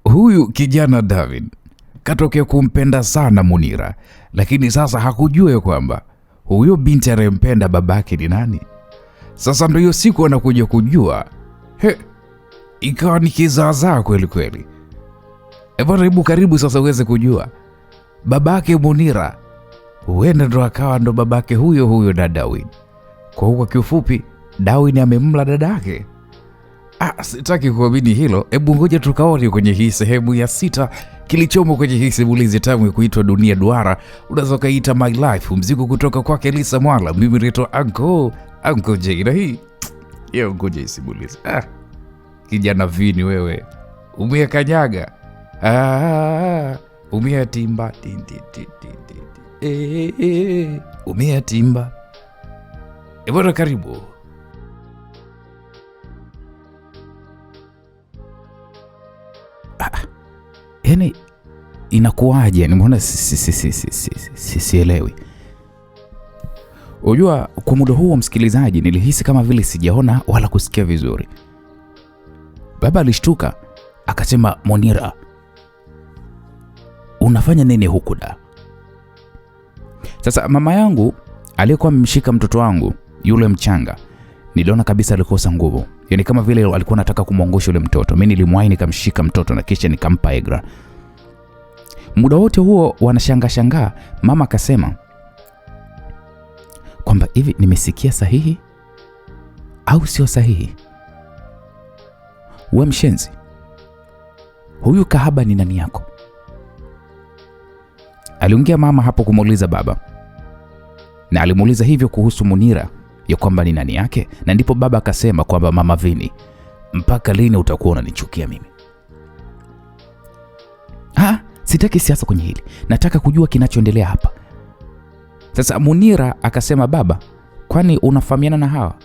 Huyu kijana David katokea kumpenda sana Munira, lakini sasa hakujua kwamba huyo binti anayempenda babake ni nani. Sasa ndio hiyo siku anakuja kujua. Ikawa ni kizaazaa kweli kweli. Hebu karibu sasa uweze kujua babake Munira huenda ndo akawa ndo babake huyo na Darwin. Kwa kiufupi Darwin amemla dadake. Sitaki kuamini hilo. Hebu ngoja tukaone kwenye hii sehemu ya 6 kilichomo kwenye hii simulizi tamu ya kuitwa Dunia Duara. Unaweza kaita My Life, mzigo kutoka kwake Lisa Mwala. Mimi naitwa Uncle J. Na hii ngoja simulizi. Kijana Vini wewe, umekanyaga. Umeatimba umeatimba. Bora karibu. Yani inakuwaje? Nimeona sielewi. Unajua kwa muda huo msikilizaji, nilihisi kama vile sijaona wala kusikia vizuri. Baba alishtuka akasema, Munira, unafanya nini huku da? Sasa mama yangu aliyekuwa amemshika mtoto wangu yule mchanga, niliona kabisa alikosa nguvu. Yani kama vile alikuwa anataka kumwangusha yule mtoto. Mimi nilimwahi nikamshika mtoto na kisha nikampa Egra. Muda wote huo wanashangaa, mama akasema kwamba hivi nimesikia sahihi au sio sahihi? Wewe mshenzi, huyu kahaba ni nani yako? Aliongea mama hapo kumuuliza baba. Na alimuuliza hivyo kuhusu Munira ya kwamba ni nani yake, na ndipo baba akasema kwamba mama Vini, mpaka lini utakuwa unanichukia mimi? Sitaki siasa kwenye hili. Nataka kujua kinachoendelea hapa. Sasa Munira akasema, baba, kwani unafahamiana na hawa?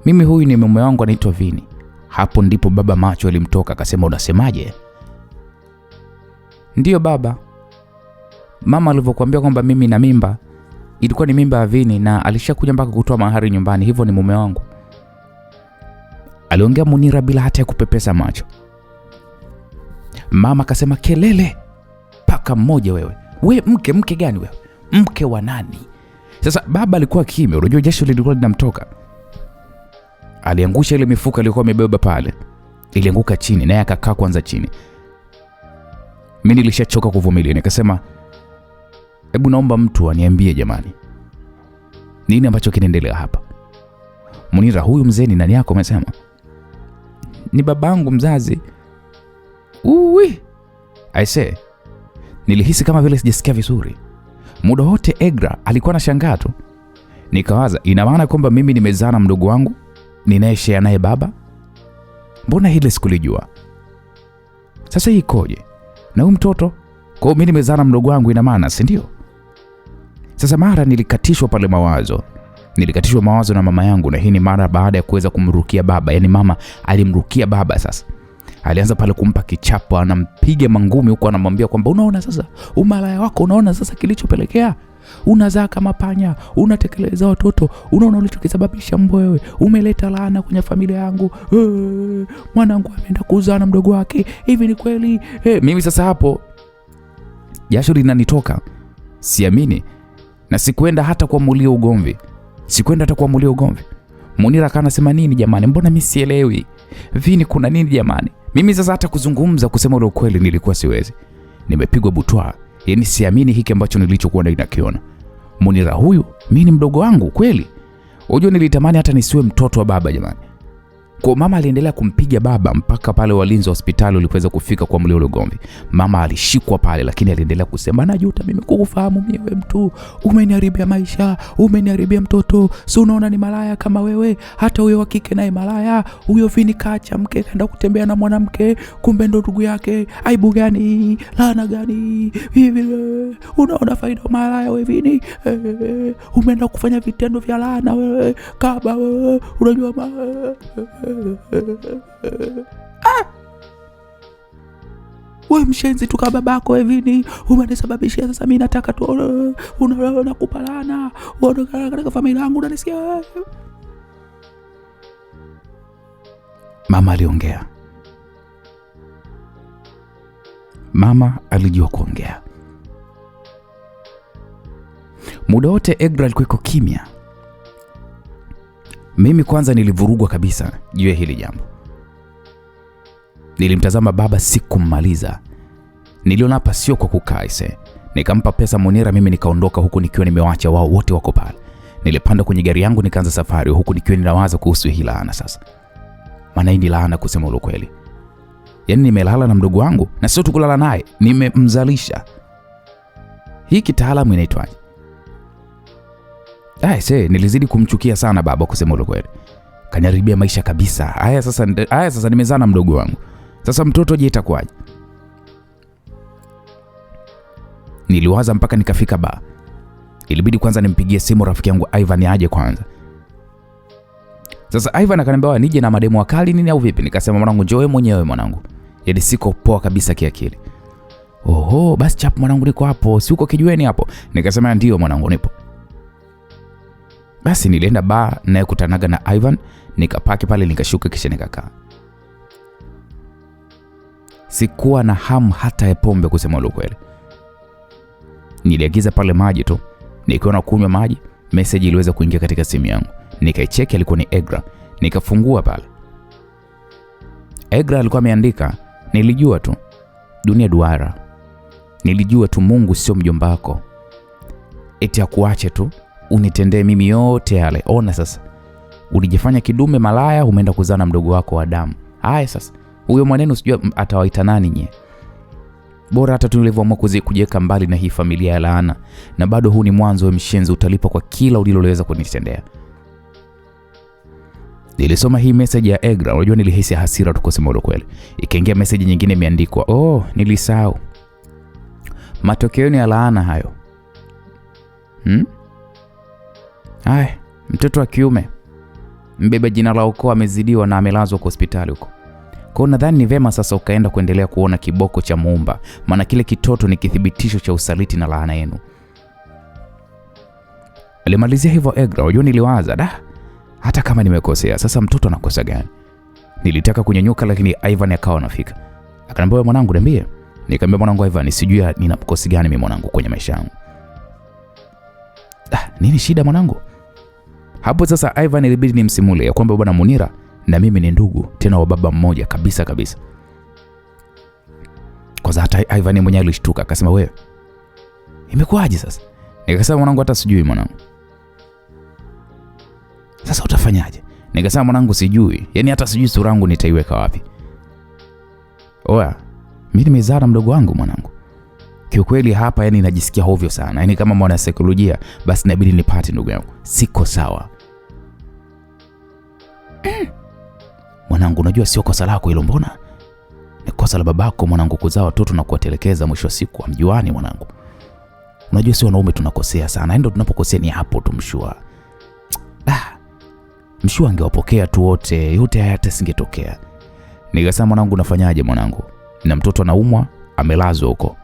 Mimi huyu ni mume wangu anaitwa Vini. Hapo ndipo baba macho alimtoka akasema, unasemaje? Ndiyo baba. Mama alivyokuambia kwamba mimi na mimba, ilikuwa ni mimba ya Vini na alishakuja mpaka kutoa mahari nyumbani, hivyo ni mume wangu. Aliongea Munira bila hata ya kupepesa macho. Mama akasema, kelele paka mmoja wewe. We mke gani wewe? Mke wa nani? Sasa baba alikuwa kimya, unajua jasho lilikuwa linamtoka. Aliangusha ile mifuko aliyokuwa amebeba pale. Ilianguka chini naye akakaa kwanza chini. Mimi nilishachoka kuvumilia, nikasema, hebu naomba mtu aniambie jamani, nini ambacho kinaendelea hapa? Munira, huyu mzee ni nani yako? Amesema ni babangu mzazi. Aise, nilihisi kama vile sijasikia vizuri. Muda wote Egra alikuwa anashangaa tu. Nikawaza, ina maana kwamba mimi nimezaa na mdogo wangu ninayeshare naye baba? Mbona hili sikulijua? Sasa hii ikoje? Na huyu mtoto, kwa mimi nimezaa na mdogo wangu, ina maana, si ndio? Sasa mara nilikatishwa pale mawazo. Nilikatishwa mawazo na mama yangu, na hii ni mara baada ya kuweza kumrukia baba. Yani mama alimrukia baba. Sasa alianza pale kumpa kichapo, anampiga mangumi huko, anamwambia kwamba unaona sasa umalaya wako, unaona sasa kilichopelekea, unazaa kama panya, unatekeleza watoto, unaona ulichokisababisha wewe, umeleta laana kwenye familia yangu. Mwanangu ameenda kuzaa na mdogo wake, hivi ni kweli? Mimi sasa hapo jasho linanitoka, siamini, na sikuenda hata kuamulia ugomvi. Munira kanasema, nini jamani, mbona mimi sielewi? Vini kuna nini jamani? Mimi sasa hata kuzungumza, kusema ule ukweli nilikuwa siwezi. Nimepigwa butwa. Yani siamini hiki ambacho nilichokuwa ninakiona. Munira huyu mimi ni mdogo wangu kweli? Unajua nilitamani hata nisiwe mtoto wa baba jamani. Kwa mama aliendelea kumpiga baba mpaka pale walinzi wa hospitali walipoweza kufika kwa mlio ule ugomvi. Mama alishikwa pale, lakini aliendelea kusema, najuta mimi kukufahamu mimi mtu. Umeniharibia maisha, umeniharibia mtoto. Si unaona ni malaya kama wewe, hata huyo wa kike naye malaya. Huyo Vini kaacha mke kaenda kutembea na mwanamke, kumbe ndo ndugu yake. Aibu gani? Laana gani? Hivi unaona faida malaya wewe Vini? Umeenda kufanya vitendo vya laana wewe, kaba wewe, unajua wewe mshenzi tu kama babako Vini, umenisababishia sasa mimi nataka tu unaona kupalana, uondoka katika familia yangu, unanisikia? Mama aliongea. Mama alijua kuongea. Muda wote Egra alikuwa kimya. Mimi kwanza nilivurugwa kabisa juu ya hili jambo. Nilimtazama baba, sikummaliza. Niliona hapa sio kwa kukaa ise. Nikampa pesa Munira, mimi nikaondoka huku nikiwa nimewaacha wao wote wako pale. Nilipanda kwenye gari yangu nikaanza safari huku nikiwa ninawaza kuhusu hii laana sasa. Maana hii ni laana kusema ukweli. Yaani nimelala na mdogo wangu na sio tu kulala naye, nimemzalisha. Hii kitaalamu inaitwaje? Nilizidi kumchukia sana baba kusema ukweli. Kaniharibia maisha kabisa. Haya sasa nimezaa na mdogo wangu. Sasa mtoto je itakuwaje? Niliwaza mpaka nikafika baa. Ilibidi kwanza nimpigie simu rafiki yangu Ivan aje kwanza. Sasa Ivan akaniambia nije na mademo wakali nini au vipi? Nikasema mwanangu njoo wewe mwenyewe mwanangu. Yaani siko poa kabisa kiakili. Oho, basi chap mwanangu niko hapo. Si uko kijiweni hapo? Nikasema ndio mwanangu nipo. Basi nilienda baa naye kutanaga na Ivan, nikapaki pale nikashuka kisha nikakaa. Sikuwa na hamu hata ya pombe kusema ukweli. Niliagiza pale maji tu. Nikiwa na kunywa maji, message iliweza kuingia katika simu yangu. Nikaicheki, alikuwa ni Egra. Nikafungua pale. Egra alikuwa ameandika, nilijua tu dunia duara. Nilijua tu Mungu sio mjomba wako. Eti akuache tu unitendee mimi yote yale. Ona sasa. Ulijifanya kidume malaya, umeenda kuzaa na mdogo wako wa damu. Haya sasa. Huyo mwanenu sijua atawaita nani nye. Bora hata tulivyoamua kujiweka mbali na hii familia ya laana, na bado huu ni mwanzo wa mshenzi, utalipa kwa kila uliloweza kunitendea. Nilisoma hii message ya Egra, unajua nilihisi hasira tu kusema ukweli. Ikaingia message nyingine imeandikwa, nilisahau. Matokeo ni ya laana hayo. Hai, mtoto wa kiume mbeba jina la ukoo amezidiwa na amelazwa kwa hospitali huko. Kwa nadhani ni vema sasa ukaenda kuendelea kuona kiboko cha Muumba, maana kile kitoto ni kithibitisho cha usaliti na laana yenu. Alimalizia hivyo Egra. Unajua niliwaza, hata kama nimekosea, sasa mtoto anakosa gani? Nilitaka kunyanyuka lakini Ivan akawa anafika. Akaniambia mwanangu niambie. Nikamwambia mwanangu Ivan, sijui nina mkosi gani mimi mwanangu kwenye maisha yangu. Nini shida mwanangu? Hapo sasa Ivan ilibidi nimsimulie ya kwamba bwana Munira na mimi ni ndugu, tena wa baba mmoja kabisa. Kwa hata Ivan mwenyewe alishtuka, akasema wewe imekuwaje sasa? Nikasema mwanangu hata sijui mwanangu. Sasa utafanyaje? Nikasema mwanangu sijui. Yaani hata sijui sura yangu nitaiweka wapi. Mimi nimezaa na mdogo wangu mwanangu. Kiukweli hapa yani najisikia hovyo sana. Yaani kama mwana saikolojia basi inabidi nipate ndugu yangu. Siko sawa. Mwanangu unajua sio kosa lako hilo mbona? Ni kosa la babako mwanangu kuzaa watoto na kuwatelekeza mwisho wa siku amjuani mwanangu. Unajua sio wanaume tunakosea sana. Ndio tunapokosea ni hapo tumshua. Mshua angewapokea tu wote, yote haya hata singetokea. Nikasema mwanangu unafanyaje mwanangu? Na mtoto anaumwa, amelazwa huko.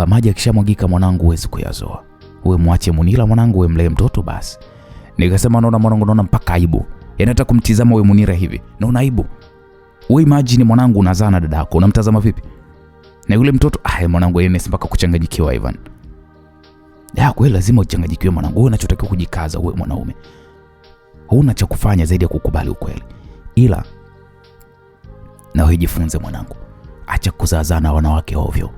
Maji akishamwagika mwanangu huwezi kuyazoa. Wewe muache Munira mwanangu, wewe mlee mtoto basi. Nikasema naona mwanangu, naona mpaka aibu. Yaani hata kumtizama wewe Munira hivi, naona aibu. Wewe imagine mwanangu unazaa na dadako, unamtazama vipi? Na yule mtoto, mwanangu yeye mpaka kuchanganyikiwa Ivan. Kweli lazima uchanganyikiwe mwanangu. Wewe unachotakiwa kujikaza wewe mwanaume. Huna cha kufanya zaidi ya kukubali ukweli. Ila na wewe jifunze mwanangu. Acha kuzaazana na wanawake ovyo.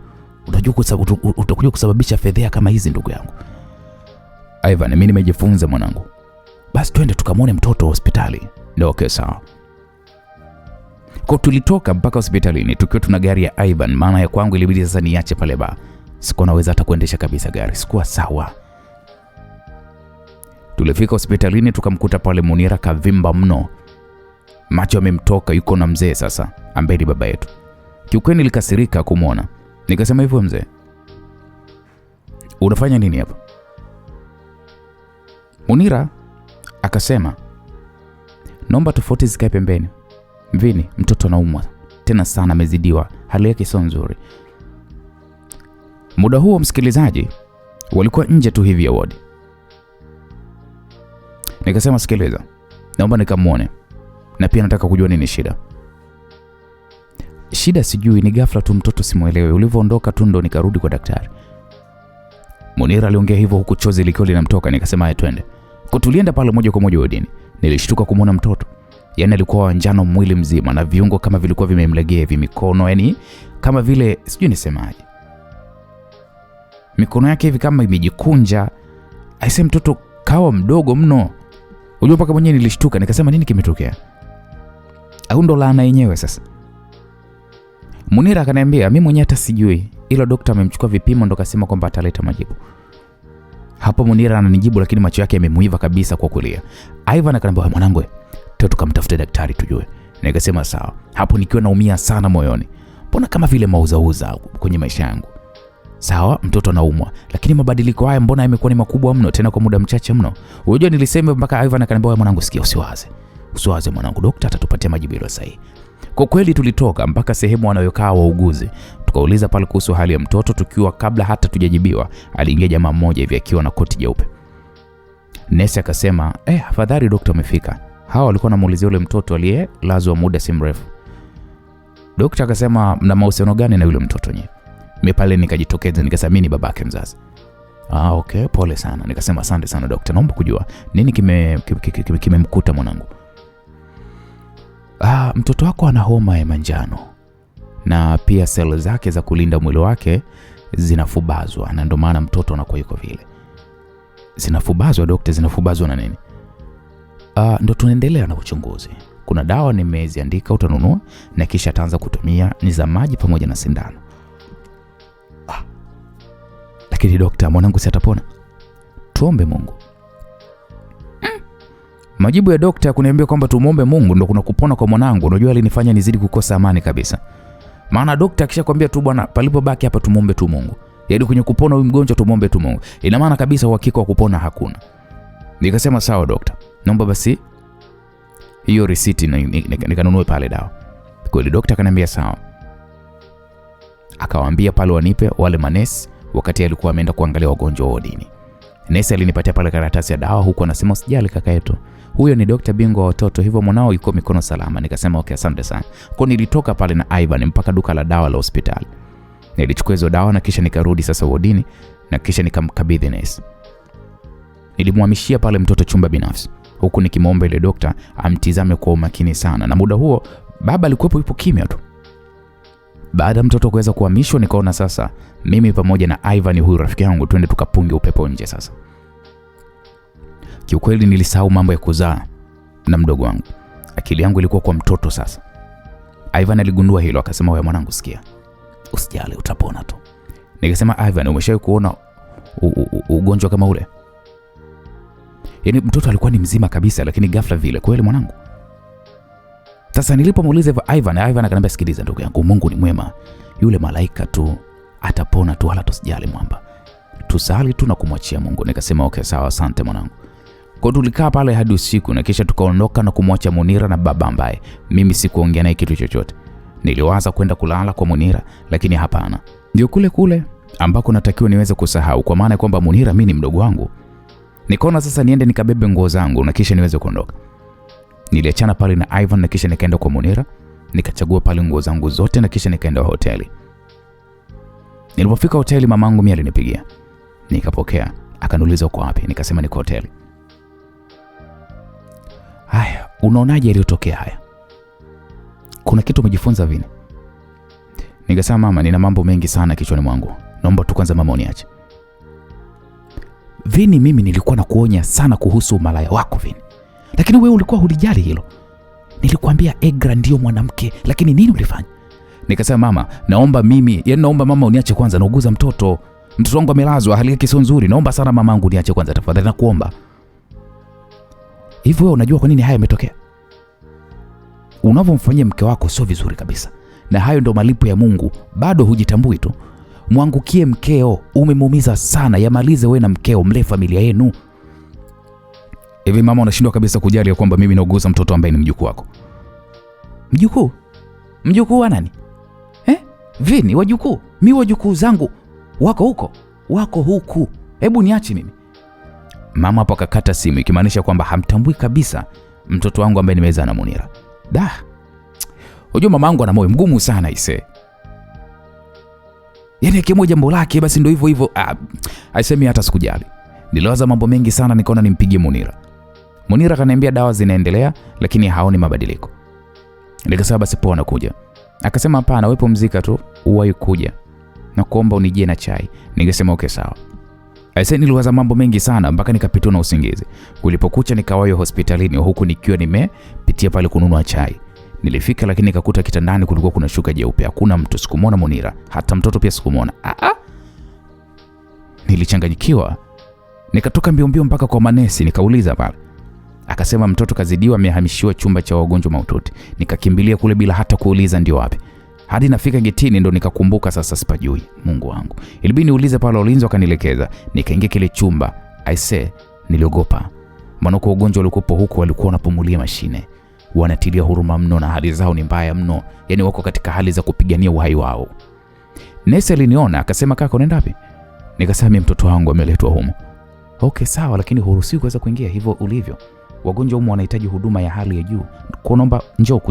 Utakuja kusababisha fedheha kama hizi ndugu yangu. Ivan, mimi nimejifunza mwanangu. Basi twende tukamwone mtoto hospitali. Ndio okay sawa. Kwa tulitoka mpaka hospitalini tukiwa tuna gari ya Ivan, maana ya kwangu ilibidi sasa niache pale ba. Sikuwa naweza hata kuendesha kabisa gari. Sikuwa sawa. Tulifika hospitalini tukamkuta pale Munira kavimba mno. Macho yamemtoka, yuko na mzee sasa, ambaye ni baba yetu. Kiukweli nilikasirika kumuona. Nikasema hivyo mzee, unafanya nini hapa? Munira akasema, naomba tofauti zikae pembeni. Mvini, mtoto anaumwa tena sana, amezidiwa, hali yake sio nzuri. Muda huo msikilizaji, walikuwa nje tu hivi ya ward. Nikasema sikiliza, naomba nikamuone. Na pia nataka kujua nini shida. Shida sijui ni ghafla tu mtoto simuelewe. Ulivyoondoka tu ndo nikarudi kwa daktari. Munira aliongea hivyo huku chozi likiwa linamtoka. Nikasema haya twende. Tulienda pale moja kwa moja wodini. Nilishtuka kumuona mtoto. Yaani alikuwa wa njano mwili mzima na viungo kama vilikuwa vimemlegea hivi mikono, yani kama vile sijui nisemaje. Mikono yake hivi kama imejikunja. Aisee, mtoto kawa mdogo mno. Unajua mpaka mwenyewe nilishtuka, nikasema nini kimetokea? Au ndo laana yenyewe sasa? Munira akaniambia mimi mwenyewe hata sijui, ila daktari amemchukua vipimo ndo kasema kwamba ataleta majibu. Hapo Munira ananijibu lakini macho yake yamemuiva kabisa kwa kulia. Ivan akaniambia mwanangu, tukamtafute daktari tujue. Nikasema sawa. Hapo nikiwa naumia sana moyoni. Mbona kama vile mauzauza kwenye maisha yangu? Sawa, mtoto anaumwa, lakini mabadiliko haya mbona yamekuwa ni makubwa mno tena kwa muda mchache mno? Unajua nilisema mpaka Ivan akaniambia mwanangu, sikia, usiwaze mwanangu, daktari atatupatia majibu sahihi. Kwa kweli tulitoka mpaka sehemu wanayokaa wauguzi. Tukauliza pale kuhusu hali ya mtoto. Tukiwa kabla hata tujajibiwa, aliingia jamaa mmoja hivi akiwa na koti jeupe. Nesi akasema, afadhali daktari amefika. Hao walikuwa wanamuulizia yule mtoto aliyelazwa muda si mrefu. Daktari akasema, mna mahusiano gani na yule mtoto nyewe? Mimi pale nikajitokeza nikasema mimi ni babake mzazi. Okay, pole sana. Nikasema asante sana daktari, naomba kujua nini kimemkuta mwanangu? Mtoto wako ana homa ya manjano na pia seli zake za kulinda mwili wake zinafubazwa na ndio maana mtoto anakuwa yuko vile. Zinafubazwa daktari? Zinafubazwa na nini? Ndio tunaendelea na uchunguzi. Kuna dawa nimeziandika utanunua na kisha ataanza kutumia, ni za maji pamoja na sindano. Lakini daktari, mwanangu si atapona? Tuombe Mungu. Majibu ya daktari kuniambia kwamba tumuombe Mungu ndio kuna kupona kwa mwanangu. Unajua alinifanya nizidi kukosa amani kabisa. Maana daktari akishakwambia tu bwana, palipobaki hapa tumuombe tu Mungu. Yaani kwenye kupona huyu mgonjwa tumuombe tu Mungu. Ina maana kabisa uhakika wa kupona hakuna. Nikasema sawa daktari. Naomba basi hiyo risiti nikanunue pale dawa. Kweli daktari akaniambia sawa. Akawaambia pale wanipe wale manesi wakati alikuwa ameenda kuangalia wagonjwa wodini. Nesi alinipatia pale karatasi ya dawa huku anasema usijali kaka yetu, huyo ni daktari bingwa wa watoto, hivyo mwanao yuko mikono salama. Nikasema okay, asante sana. Kwa nilitoka pale na Ivan mpaka duka la dawa la hospitali. Nilichukua hizo dawa na kisha nikarudi sasa wodini na kisha nikamkabidhi nesi. Nilimhamishia pale mtoto chumba binafsi huku nikimwomba ile daktari amtizame kwa umakini sana, na muda huo baba alikuwa yupo kimya tu. Baada ya mtoto kuweza kuhamishwa, nikaona sasa mimi pamoja na Ivan huyu rafiki yangu twende tukapunge upepo nje sasa. Kiukweli nilisahau mambo ya kuzaa na mdogo wangu. Akili yangu ilikuwa kwa mtoto sasa. Ivan aligundua hilo akasema, wewe mwanangu sikia, usijali utapona tu. Nikasema Ivan, umeshawahi kuona ugonjwa kama ule? Yaani mtoto alikuwa ni mzima kabisa lakini ghafla vile. Kweli mwanangu? Sasa nilipomuuliza Ivan akaniambia, sikiliza ndugu yangu, Mungu ni mwema. Yule malaika tu atapona tu, wala tusijali mwamba. Tusali tu na kumwachia Mungu. Nikasema okay sawa, asante mwanangu. Kwa tulikaa pale hadi usiku na kisha tukaondoka na kumwacha Munira na baba ambaye mimi sikuongea naye kitu chochote. Niliwaza kwenda kulala kwa Munira lakini hapana. Ndio kule ambako natakiwa niweze kusahau, kwa maana kwamba Munira mimi ni mdogo wangu. Nikaona sasa niende nikabebe nguo zangu na kisha niweze kuondoka. Niliachana pale na Ivan na kisha nikaenda kwa Munira, nikachagua pale nguo zangu zote na kisha nikaenda hoteli. Nilipofika hoteli mamangu mimi alinipigia. Nikapokea, akaniuliza uko wapi? Nikasema niko hoteli. Haya, unaonaje yaliyotokea haya? Kuna kitu umejifunza Vini? Nikasema mama, nina mambo mengi sana kichwani mwangu. Naomba tu kwanza mama uniache. Vini, mimi nilikuwa na kuonya sana kuhusu malaya wako Vini. Lakini wewe ulikuwa hulijali hilo. Nilikwambia Egra ndio mwanamke, lakini nini ulifanya? Nikasema mama, naomba mama uniache kwanza, nauguza mtoto. Mtoto wangu amelazwa, hali yake sio nzuri. Naomba sana mamangu uniache kwanza tafadhali, nakuomba. Hivi wewe unajua kwa nini haya yametokea? Unavyomfanyia mke wako sio vizuri kabisa. Na hayo ndo malipo ya Mungu. Bado hujitambui tu. Mwangukie mkeo, umemuumiza sana. Yamalize wewe na mkeo, mle familia yenu. Hivi mama unashindwa kabisa kujali ya kwamba mimi nauguza mtoto ambaye ni mjukuu wako? Mjukuu? Mjukuu wa nani? Vini, wajukuu? Mimi wajukuu zangu wako huko? Wako huku. Hebu niache mimi. Mama hapo akakata simu, ikimaanisha kwamba hamtambui kabisa mtoto wangu ambaye nimezaa na Munira. Unajua mamangu ana moyo mgumu sana ise. Yaani akiamua jambo lake basi ndio hivyo hivyo. Haisemi hata sikujali. Niliwaza mambo mengi sana, nikaona nimpigie Munira. Munira kaniambia dawa zinaendelea lakini haoni mabadiliko. Nikasema basi poa nakuja. Akasema hapana, wewe pumzika tu, uwahi kuja. Na kuomba unijie na chai. Nikasema okay sawa. Aisee, niliwaza mambo mengi sana mpaka nikapitwa na usingizi. Kulipokucha nikawahi hospitalini huku nikiwa nimepitia pale kununua chai. Nilifika lakini nikakuta kitandani kulikuwa kuna shuka jeupe. Hakuna mtu, sikumwona Munira, hata mtoto pia sikumwona. Nilichanganyikiwa. Nikatoka mbio mpaka kwa manesi nikauliza pale. Akasema mtoto kazidiwa, amehamishiwa chumba cha wagonjwa mahututi. Nikakimbilia kule bila hata kuuliza ndio wapi. Hadi nafika getini ndo nikakumbuka sasa sipajui. Mungu wangu. Ilibidi niulize pale ulinzi, wakanielekeza. Nikaingia kile chumba. Aisee, niliogopa. Maana kwa ugonjwa ulikopo huko walikuwa wanapumulia mashine. Wanatilia huruma mno na hali zao ni mbaya mno. Yaani wako katika hali za kupigania uhai wao. Nesi aliniona akasema kaka unaenda wapi? Nikasema mimi mtoto wangu ameletwa humo. Okay sawa, lakini huruhusiwi kuweza kuingia hivyo ulivyo. Wagonjwa humo wanahitaji huduma ya hali ya juu. Kwa naomba njoo.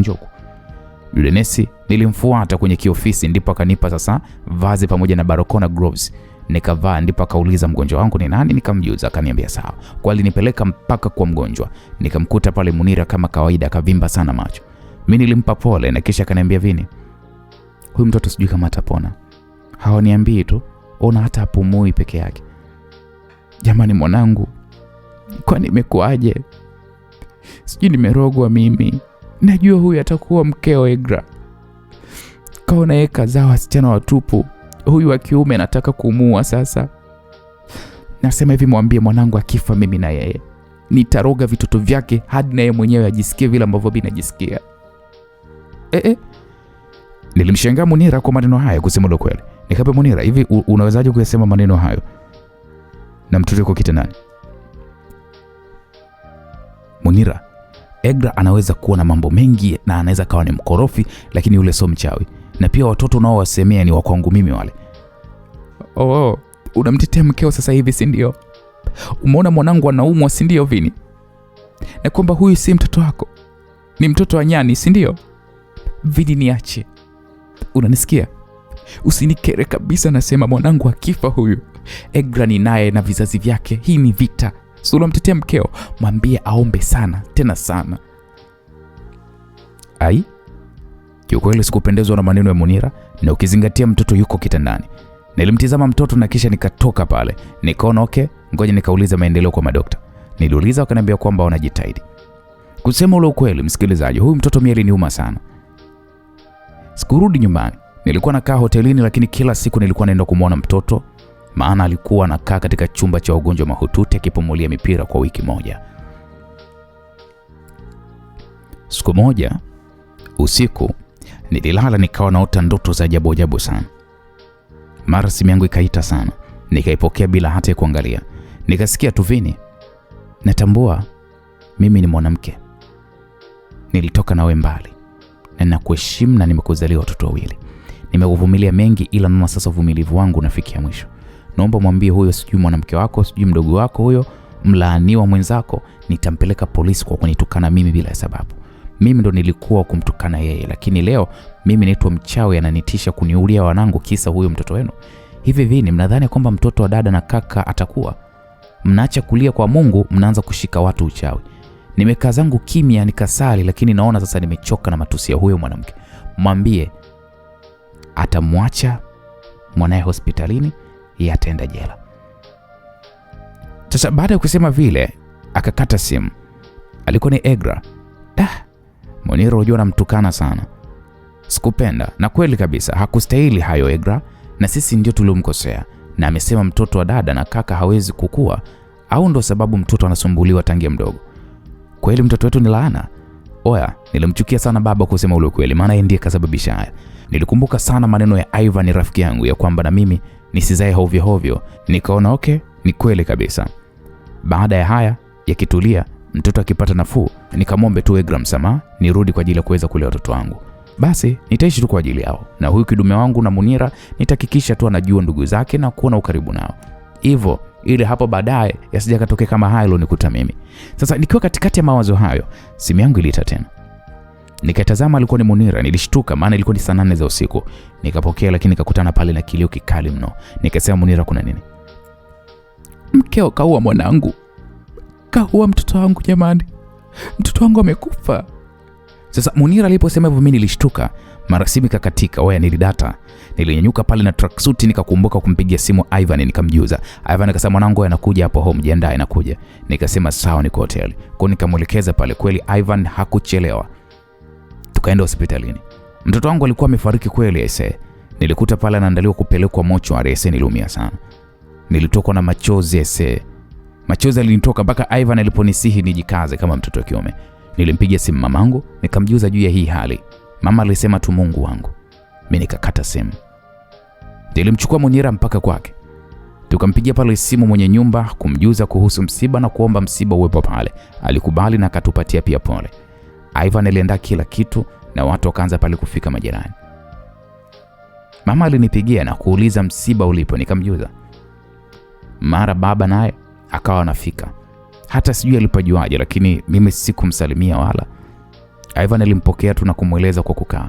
Yule nesi nilimfuata kwenye kiofisi, ndipo akanipa sasa vazi pamoja na barakoa na gloves. Nikavaa, ndipo akauliza mgonjwa wangu ni nani, nikamjuza, akaniambia sawa. Kwa alinipeleka mpaka kwa mgonjwa. Nikamkuta pale Munira kama kawaida, akavimba sana macho. Mimi nilimpa pole na kisha akaniambia Vini, huyu mtoto sijui kama atapona. Hawaniambii tu, ona hata hapumui peke yake. Jamani mwanangu, kwani nimekuaje? Sijui nimerogwa mimi. Najua huyu atakuwa mkeo Egra. Kaona yeye kazaa wasichana watupu. Huyu wa kiume anataka kumuua sasa. Nasema hivi, mwambie mwanangu akifa mimi na yeye nitaroga vitoto vyake hadi na yeye mwenyewe ajisikie vile ambavyo mimi najisikia. Nilimshangaa Munira kwa maneno haya, kusema lo kweli. Nikamwambia Munira, hivi unawezaje kuyasema maneno hayo na mtoto yuko kitandani? Munira, Egra anaweza kuwa na mambo mengi na anaweza kawa ni mkorofi, lakini yule sio mchawi. Na pia watoto nao wasemea ni wa kwangu mimi wale. Unamtetea mkeo sasa hivi si ndio? Umeona mwanangu anaumwa si ndio Vini? Na kwamba huyu si mtoto wako, ni mtoto wa nyani si ndio? Vini niache. Unanisikia? Usinikere kabisa, nasema mwanangu akifa huyu Egra ni naye na vizazi vyake. Hii ni vita. So unamtetea mkeo, mwambie aombe sana, tena sana. Kiukweli sikupendezwa na maneno ya Munira, na ukizingatia mtoto yuko kitandani. Nilimtizama mtoto na kisha nikatoka pale. Nikaona okay, ngoja nikauliza maendeleo kwa madokta. Niliuliza wakaniambia kwamba wanajitahidi. Kusema ule ukweli msikilizaji, huyu mtoto mimi aliniuma sana. Sikurudi nyumbani. Nilikuwa nakaa hotelini, lakini kila siku nilikuwa naenda kumuona mtoto. Maana alikuwa anakaa katika chumba cha wagonjwa mahututi akipumulia mipira kwa wiki moja. Siku moja usiku nililala, nikawa naota ndoto za ajabu sana. Mara simu yangu ikaita sana. Nikaipokea bila hata kuangalia. Nikasikia tu Vini, natambua mimi ni mwanamke. Nilitoka nawe mbali. Na nakuheshimu na nimekuzalia watoto wawili. Nimekuvumilia mengi, ila naona sasa uvumilivu wangu unafikia mwisho. Naomba mwambie huyo sijui mwanamke wako, sijui mdogo wako huyo, mlaaniwa mwenzako, nitampeleka polisi kwa kunitukana mimi bila sababu. Mimi ndo nilikuwa kumtukana yeye, lakini leo mimi naitwa mchawi, ananitisha kuniulia wanangu kisa huyo mtoto wenu. Hivi Vini, mnadhani kwamba mtoto wa dada na kaka atakuwa? Mnaacha kulia kwa Mungu, mnaanza kushika watu uchawi. Nimekaa zangu kimya nikasali, lakini naona sasa nimechoka na matusi ya huyo mwanamke. Mwambie atamwacha mwanae hospitalini, yeye ataenda jela. Sasa baada ya kusema vile akakata simu. Alikuwa ni Egra. Munira unajua namtukana sana. Sikupenda, na kweli kabisa hakustahili hayo Egra, na sisi ndio tuliomkosea. Na amesema mtoto wa dada na kaka hawezi kukua, au ndo sababu mtoto anasumbuliwa tangia mdogo. Kweli mtoto wetu ni laana. Oya, nilimchukia sana baba kusema ule kweli, maana yeye ndiye kasababisha haya. Nilikumbuka sana maneno ya Ivan rafiki yangu ya kwamba na mimi nisizae hovyo hovyo. Nikaona okay, ni kweli kabisa. Baada ya haya yakitulia, mtoto akipata nafuu, nikamwombe tu Egra msamaha, nirudi kwa ajili ya kuweza kulea watoto wangu. Basi nitaishi tu kwa ajili yao, na huyu kidume wangu na Munira nitahakikisha tu anajua ndugu zake na kuona ukaribu nao. Hivyo ili hapo baadaye yasije katokea kama hayo nikuta mimi. Sasa nikiwa katikati ya mawazo hayo, simu yangu iliita tena. Nikatazama alikuwa ni Munira. Nilishtuka maana ilikuwa ni saa 8 za usiku. Nikapokea lakini nikakutana pale na kilio kikali mno. Nikasema, Munira, kuna nini? Mkeo kaua mwanangu. Kaua mtoto wangu jamani. Mtoto wangu amekufa. Sasa Munira aliposema hivyo mimi nilishtuka. Mara simu ikakatika. Oya, nilidata. Nilinyanyuka pale na tracksuit nikakumbuka kumpigia simu Ivan nikamjuza. Ivan akasema, mwanangu anakuja hapo home, jiandae anakuja. Nikasema sawa, niko hotel. Kwa nikamwelekeza pale. Kweli Ivan hakuchelewa. Tukaenda hospitalini. Mtoto wangu alikuwa amefariki kweli aise. Nilikuta pale anaandaliwa kupelekwa mochwari aise, niliumia sana. Nilitokwa na machozi aise. Machozi yalinitoka mpaka Ivan aliponisihi nijikaze kama mtoto wa kiume. Nilimpigia simu mamangu nikamjuza juu ya hii hali. Mama alisema tu Mungu wangu. Mimi nikakata simu. Nilimchukua Munira mpaka kwake. Tukampigia pale simu mwenye nyumba kumjuza kuhusu msiba na kuomba msiba uwepo pale. Alikubali na akatupatia pia pole. Ivan aliandaa kila kitu na watu wakaanza pale kufika majirani. Mama alinipigia na kuuliza msiba ulipo, nikamjuza. Mara baba naye akawa anafika. Hata sijui alipajuaje lakini mimi sikumsalimia wala. Ivan alimpokea tu na kumweleza kwa kukaa.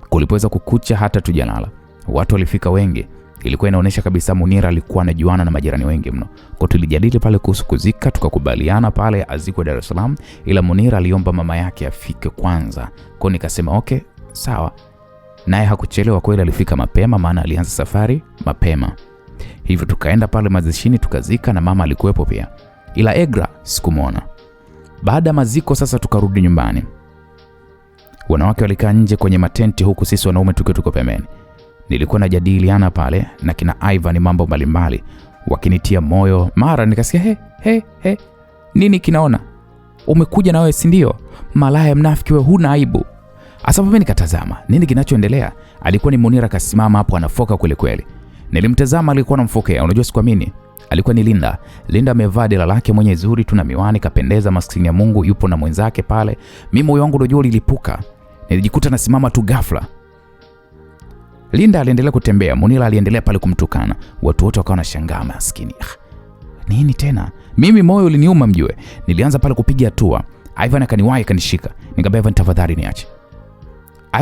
Kulipoweza kukucha hata tujalala. Watu walifika wengi. Ilikuwa inaonyesha kabisa Munira alikuwa anajuana na majirani wengi mno. Kwa tulijadili pale kuhusu kuzika, tukakubaliana pale azikwe Dar es Salaam, ila Munira aliomba mama yake afike kwanza. Kwa nikasema okay, sawa. Naye hakuchelewa kweli, alifika mapema maana alianza safari mapema. Hivyo tukaenda pale mazishini tukazika na mama alikuwepo pia. Ila Egra sikumuona. Baada ya maziko sasa tukarudi nyumbani. Wanawake walikaa nje kwenye matenti huku sisi wanaume tuko pembeni. Nilikuwa najadiliana pale na kina Ivan mambo mbalimbali wakinitia moyo. Mara nikasikia he nini kinaona? Umekuja na wewe si ndio? Malaya mnafiki wewe, huna aibu. Asapo mimi nikatazama nini kinachoendelea. Alikuwa ni Munira kasimama hapo anafoka kweli. Nilimtazama alikuwa anamfokea. Unajua sikwamini. Alikuwa ni Linda. Linda amevaa dela lake mwenye zuri, tuna miwani, kapendeza maskini ya Mungu, yupo na mwenzake pale. Mimi moyo wangu unajua ulilipuka. Nilijikuta nasimama tu ghafla. Linda aliendelea kutembea, Munira aliendelea pale kumtukana. Watu wote wakawa wanashangaa maskini. Nini tena? Mimi moyo uliniuma mjue. Nilianza pale kupiga hatua. Ivan akaniwahi akanishika. Nikamwambia Ivan tafadhali niache.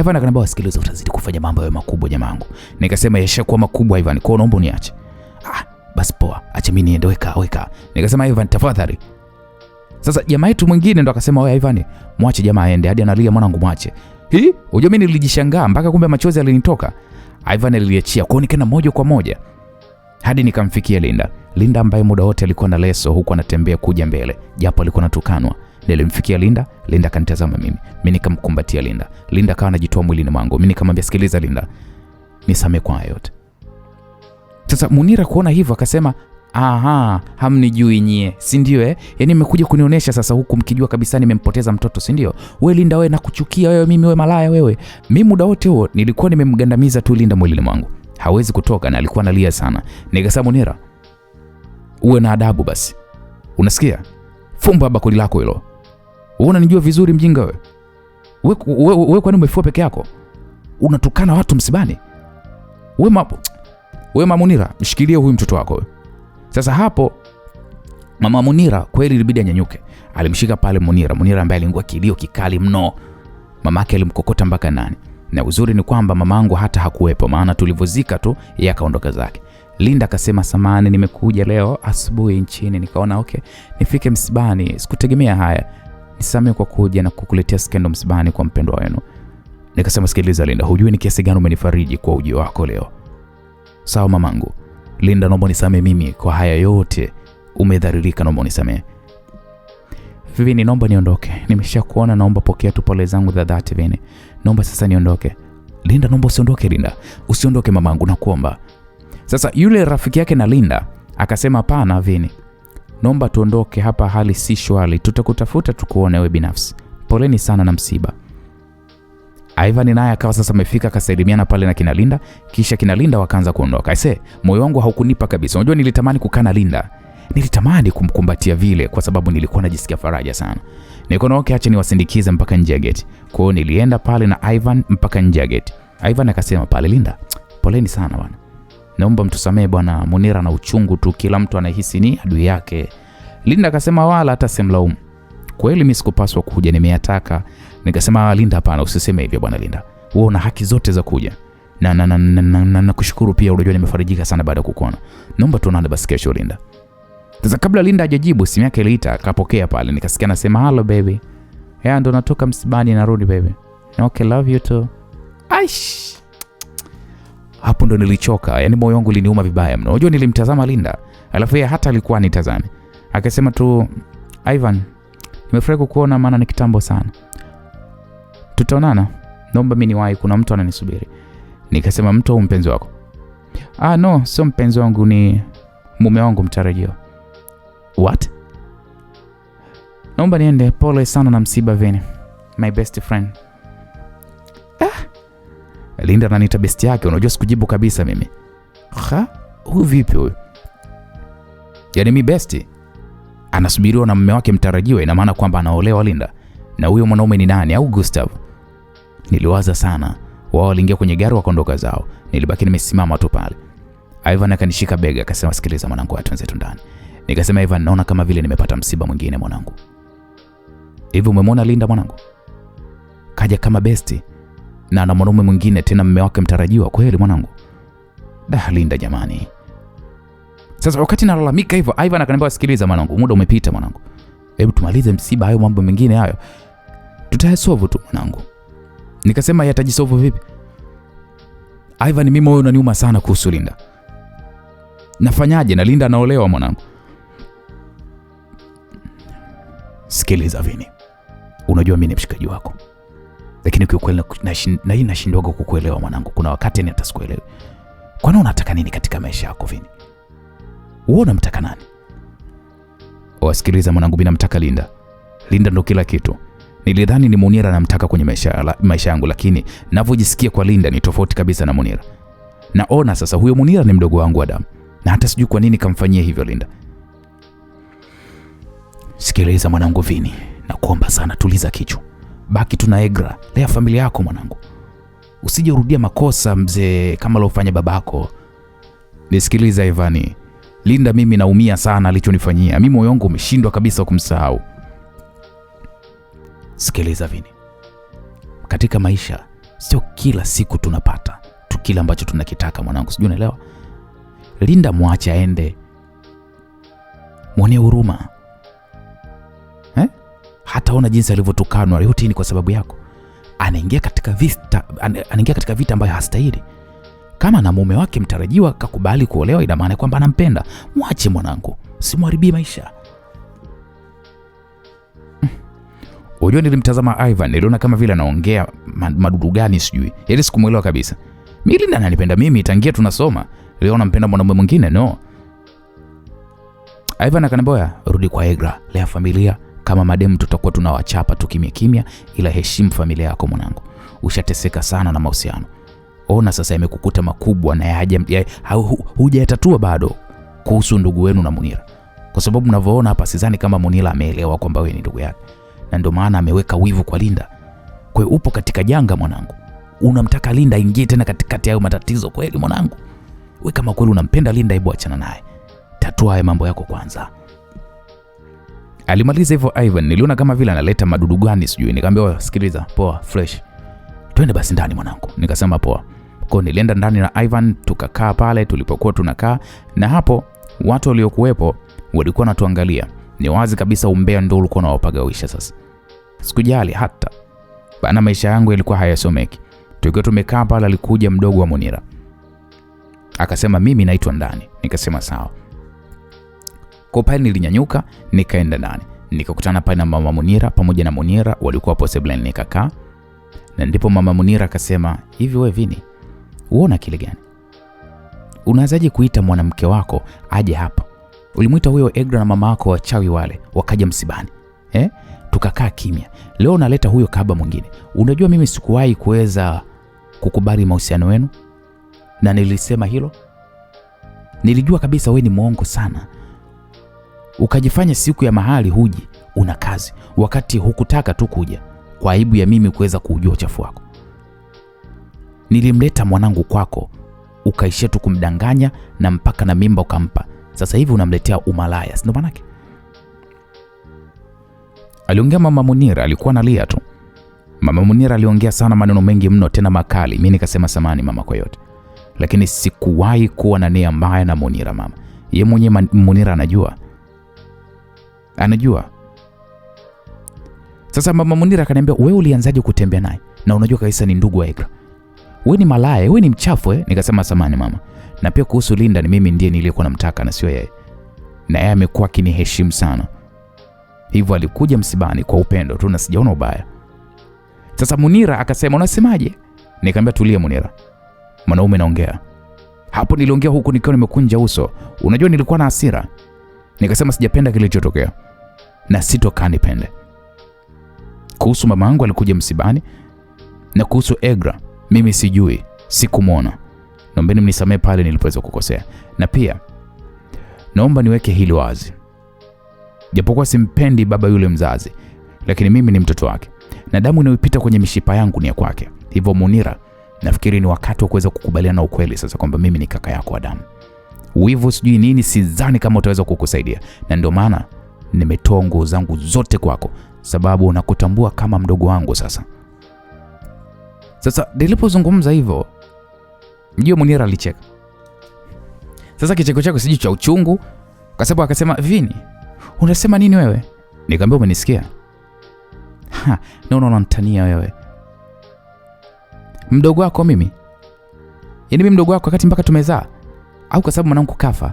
Ivan akaniambia wasikilize, utazidi kufanya mambo yawe makubwa jamangu. Nikasema yashakuwa makubwa Ivan, kwa naomba uniache. Basi poa, acha mimi niende, weka. Nikasema Ivan tafadhali. Sasa jamaa yetu mwingine ndo akasema wewe Ivan, mwache jamaa aende, hadi analia mwanangu mwache. Unajua mimi nilijishangaa mpaka kumbe machozi yalinitoka. Ivan aliachia, kwa nikaenda moja kwa moja hadi nikamfikia Linda. Linda ambaye muda wote alikuwa na leso huku anatembea kuja mbele, japo alikuwa anatukanwa. Nilimfikia Linda, Linda kanitazama mimi. Mimi nikamkumbatia Linda. Linda akawa anajitoa mwilini mwangu. Mimi nikamwambia sikiliza Linda, nisamee kwa yote. Sasa Munira kuona hivyo akasema, hamnijui nyie, si ndio Yaani nimekuja kunionyesha sasa huku mkijua kabisa nimempoteza mtoto, si ndio? Wewe Linda, wewe nakuchukia wewe, mimi wewe malaya wewe. Mimi muda wote huo nilikuwa nimemgandamiza tu Linda mwilini mwangu. Hawezi kutoka na alikuwa analia sana. Nikasema Munira, uwe na adabu basi. Unasikia? Fumba bakuli lako hilo. Wewe unanijua vizuri mjinga wewe. Wewe kwani umefua peke yako? Unatukana watu msibani? Wewe Munira, mshikilie huyu mtoto wako wewe. Sasa hapo mama Munira kweli ilibidi anyanyuke. Alimshika pale Munira ambaye alingua kilio kikali mno. Mamake alimkokota mpaka ndani. Na uzuri ni kwamba mamangu hata hakuwepo maana tulivozika tu yeye akaondoka zake. Linda akasema samani, nimekuja leo asubuhi nchini nikaona okay nifike msibani, sikutegemea haya. Nisamee kwa kuja na kukuletea skendo msibani kwa mpendwa wenu. Nikasema sikiliza Linda, hujui ni kiasi gani umenifariji kwa ujio wako leo. Sawa mamangu. Linda, naomba nisamee mimi kwa haya yote. Umedhalilika, naomba nisamee. Vini, naomba niondoke. Nimeshakuona, naomba pokea tu pole zangu za dhati Vini. Naomba sasa niondoke. Linda, naomba usiondoke Linda. Usiondoke mamangu, nakuomba. Sasa yule rafiki yake na Linda akasema hapana Vini. Naomba tuondoke hapa, hali si shwari. Tutakutafuta tukuone wewe binafsi. Poleni sana na msiba. Ivan naye akawa sasa amefika, akasalimiana pale na kina Linda, kisha kina Linda wakaanza kuondoka. Aise, moyo wangu haukunipa kabisa. Unajua nilitamani kukana Linda. Nilitamani kumkumbatia vile kwa sababu nilikuwa najisikia faraja sana. Nikaona okay, acha niwasindikize mpaka nje ya gate. Kwa hiyo nilienda pale na Ivan mpaka nje ya gate. Ivan akasema pale, Linda, poleni sana bwana. Naomba mtusamee bwana, Munira na uchungu tu, kila mtu anahisi ni adui yake. Linda akasema wala hata simlaumu. Kweli mimi sikupaswa kuja, nimeyataka Nikasema Linda, hapana, usiseme hivyo bwana Linda. Wewe una haki zote za kuja. Na kushukuru pia, unajua nimefarijika sana baada ya kukuona. Naomba tuonane basi kesho Linda. Sasa kabla Linda hajajibu, simu yake iliita, akapokea pale. Nikasikia anasema hello baby. Ndo natoka msibani narudi baby. Okay, love you too. Aish. Hapo ndo nilichoka. Yaani moyo wangu uliniuma vibaya mno. Unajua nilimtazama Linda, alafu yeye hata alikuwa anitazame. Akasema tu, Ivan, nimefurahi kukuona maana ni kitambo sana. Tutaonana. Naomba mimi niwahi, kuna mtu ananisubiri. Nikasema mtu au mpenzi wako? No, sio mpenzi wangu, ni mume wangu mtarajiwa. What? Naomba niende, pole sana na msiba Vini. My best friend. Linda ananiita best yake, unajua sikujibu kabisa mimi. Huyu vipi huyu? Yaani mi besti anasubiriwa na mume wake mtarajiwa, ina maana kwamba anaolewa Linda. Na huyo mwanaume ni nani? Au Gustav? Niliwaza sana. Wao waliingia kwenye gari wakaondoka zao. Nilibaki nimesimama tu pale. Ivan akanishika bega akasema, sikiliza mwanangu, atuanze tu ndani. Nikasema, Ivan, naona kama vile nimepata msiba mwingine mwanangu. Hivi umemwona Linda mwanangu? Kaja kama besti na ana mwanaume mwingine tena mume wake mtarajiwa kweli mwanangu. Linda jamani. Sasa wakati nalalamika hivyo, Ivan akaniambia, sikiliza mwanangu, muda umepita mwanangu. Hebu tumalize msiba, hayo mambo mengine hayo tutayasolve tu mwanangu. Nikasema yatajisolve vipi? Ivan, mimi moyo unaniuma sana kuhusu Linda. Nafanyaje na Linda anaolewa mwanangu? Sikiliza Vini. Unajua mimi ni mshikaji wako. Lakini kwa kweli nashindwa kukuelewa mwanangu. Kuna wakati hata sikuelewi. Kwani unataka nini katika maisha yako Vini? Wewe unamtaka nani? Wasikiliza mwanangu, mimi namtaka Linda. Linda ndo kila kitu. Nilidhani ni Munira namtaka kwenye maisha yangu, lakini ninavyojisikia kwa Linda ni tofauti kabisa na Munira. Naona sasa huyo Munira ni mdogo wangu wa damu. Na hata sijui kwa nini kamfanyia hivyo Linda. Sikiliza mwanangu Vini, nakuomba sana, tuliza kichwa. Baki tuna Egra, lea familia yako mwanangu. Usije urudia makosa mzee kama alofanya babako. Nisikiliza Ivani. Linda mimi naumia sana alichonifanyia. Mimi moyo wangu umeshindwa kabisa kumsahau. Sikiliza Vini. Katika maisha sio kila siku tunapata tu kile ambacho tunakitaka mwanangu, sijui unaelewa? Linda mwache aende. Muone huruma. Hata ona jinsi alivyotukanwa, yote ni kwa sababu yako. Anaingia katika vita ambayo hastahili. Kama na mume wake mtarajiwa akakubali kuolewa, ina maana kwamba anampenda. Mwache mwanangu, simharibie maisha. Unajua nilimtazama Ivan, niliona kama vile anaongea madudu gani sijui. Yaani sikumuelewa kabisa. Mimi Linda ananipenda mimi tangia tunasoma. Leo nampenda mwanamume mwingine? No. Ivan akaniambia, rudi kwa Egra, lea familia. Kama mademu tutakuwa tunawachapa tu kimya, ila heshimu familia yako mwanangu. Ushateseka sana na mahusiano. Ona sasa yamekukuta makubwa na hujayatatua bado kuhusu ndugu wenu na Munira. Kwa sababu mnavyoona hapa, sidhani kama Munira ameelewa kwamba wewe ni ndugu yake. Na ndio maana ameweka wivu kwa Linda. Kwa hiyo upo katika janga mwanangu. Unamtaka Linda ingie tena katikati ya matatizo kweli mwanangu? Wewe kama kweli unampenda Linda, hebu achana naye. Tatua haya mambo yako kwanza. Alimaliza hivyo Ivan, niliona kama vile analeta madudu gani sijui. Nikamwambia, sikiliza, poa, fresh. Twende basi ndani mwanangu. Nikasema poa. Kwa nilienda ndani na Ivan, tukakaa pale tulipokuwa tunakaa, na hapo watu waliokuwepo walikuwa wanatuangalia. Ni wazi kabisa umbea ndio ulikuwa unawapagawisha sasa. Sikujali hata. Bana, maisha yangu yalikuwa hayasomeki. Tukiwa tumekaa pale, alikuja mdogo wa Munira. Akasema mimi naitwa ndani. Nikasema sawa. Kwa pale nilinyanyuka, nikaenda ndani. Nikakutana pale na mama Munira pamoja na Munira walikuwa hapo sebuleni, nikakaa. Na ndipo mama Munira akasema, hivi wewe Vini, uona kile gani? Unawezaje kuita mwanamke wako aje hapa? Ulimuita huyo Egra na mama wako wachawi wale wakaja msibani. Tukakaa kimya. Leo naleta huyo kaba mwingine. Unajua mimi sikuwahi kuweza kukubali mahusiano wenu. Na nilisema hilo. Nilijua kabisa wewe ni muongo sana. Ukajifanya siku ya mahali huji, una kazi, wakati hukutaka tu kuja kwa aibu ya mimi kuweza kujua uchafu wako. Nilimleta mwanangu kwako, ukaishia tu kumdanganya na mpaka na mimba ukampa. Sasa hivi unamletea umalaya, si ndo manake? Aliongea mama Munira, alikuwa analia tu. Mama Munira aliongea sana, maneno mengi mno, tena makali. Mimi nikasema samani mama kwa yote, lakini sikuwahi kuwa na nia mbaya na Munira mama. Yeye mwenyewe Munira anajua. Sasa mama Munira akaniambia, wewe ulianzaje kutembea naye na unajua kabisa ni ndugu wa Egra? Wewe ni malaya, wewe ni mchafu eh? Nikasema samani mama, na pia kuhusu Linda ni mimi ndiye niliyekuwa namtaka na sio yeye, na yeye amekuwa akiniheshimu sana, hivyo alikuja msibani kwa upendo tu na sijaona ubaya. Sasa Munira akasema, unasemaje? Nikamwambia, tulia Munira, mwanaume naongea. Hapo niliongea huku nikiwa nimekunja uso, unajua nilikuwa na hasira. Nikasema sijapenda kilichotokea na sitokaa nipende. Kuhusu mama yangu alikuja msibani, na kuhusu Egra mimi sijui, sikumuona. Naombeni mnisamee pale nilipoweza kukosea, na pia naomba niweke hili wazi. Japokuwa simpendi baba yule mzazi, lakini mimi ni mtoto wake na damu inayopita kwenye mishipa yangu ni ya kwake. Hivyo Munira, nafikiri ni wakati wa kuweza kukubaliana na ukweli sasa kwamba mimi ni kaka yako wa damu. Wivu sijui nini, sidhani kama utaweza kukusaidia, na ndio maana nimetoa nguo zangu zote kwako, sababu nakutambua kama mdogo wangu sasa. Sasa nilipozungumza hivyo, mjio Munira alicheka. Sasa kicheko chako siji cha uchungu, kwa sababu akasema, Vini, unasema nini wewe? Nikamwambia, umenisikia? Naona unanitania wewe. Mdogo wako mimi? Yaani mimi mdogo wako wakati mpaka tumezaa? Au kwa sababu mwanangu kafa,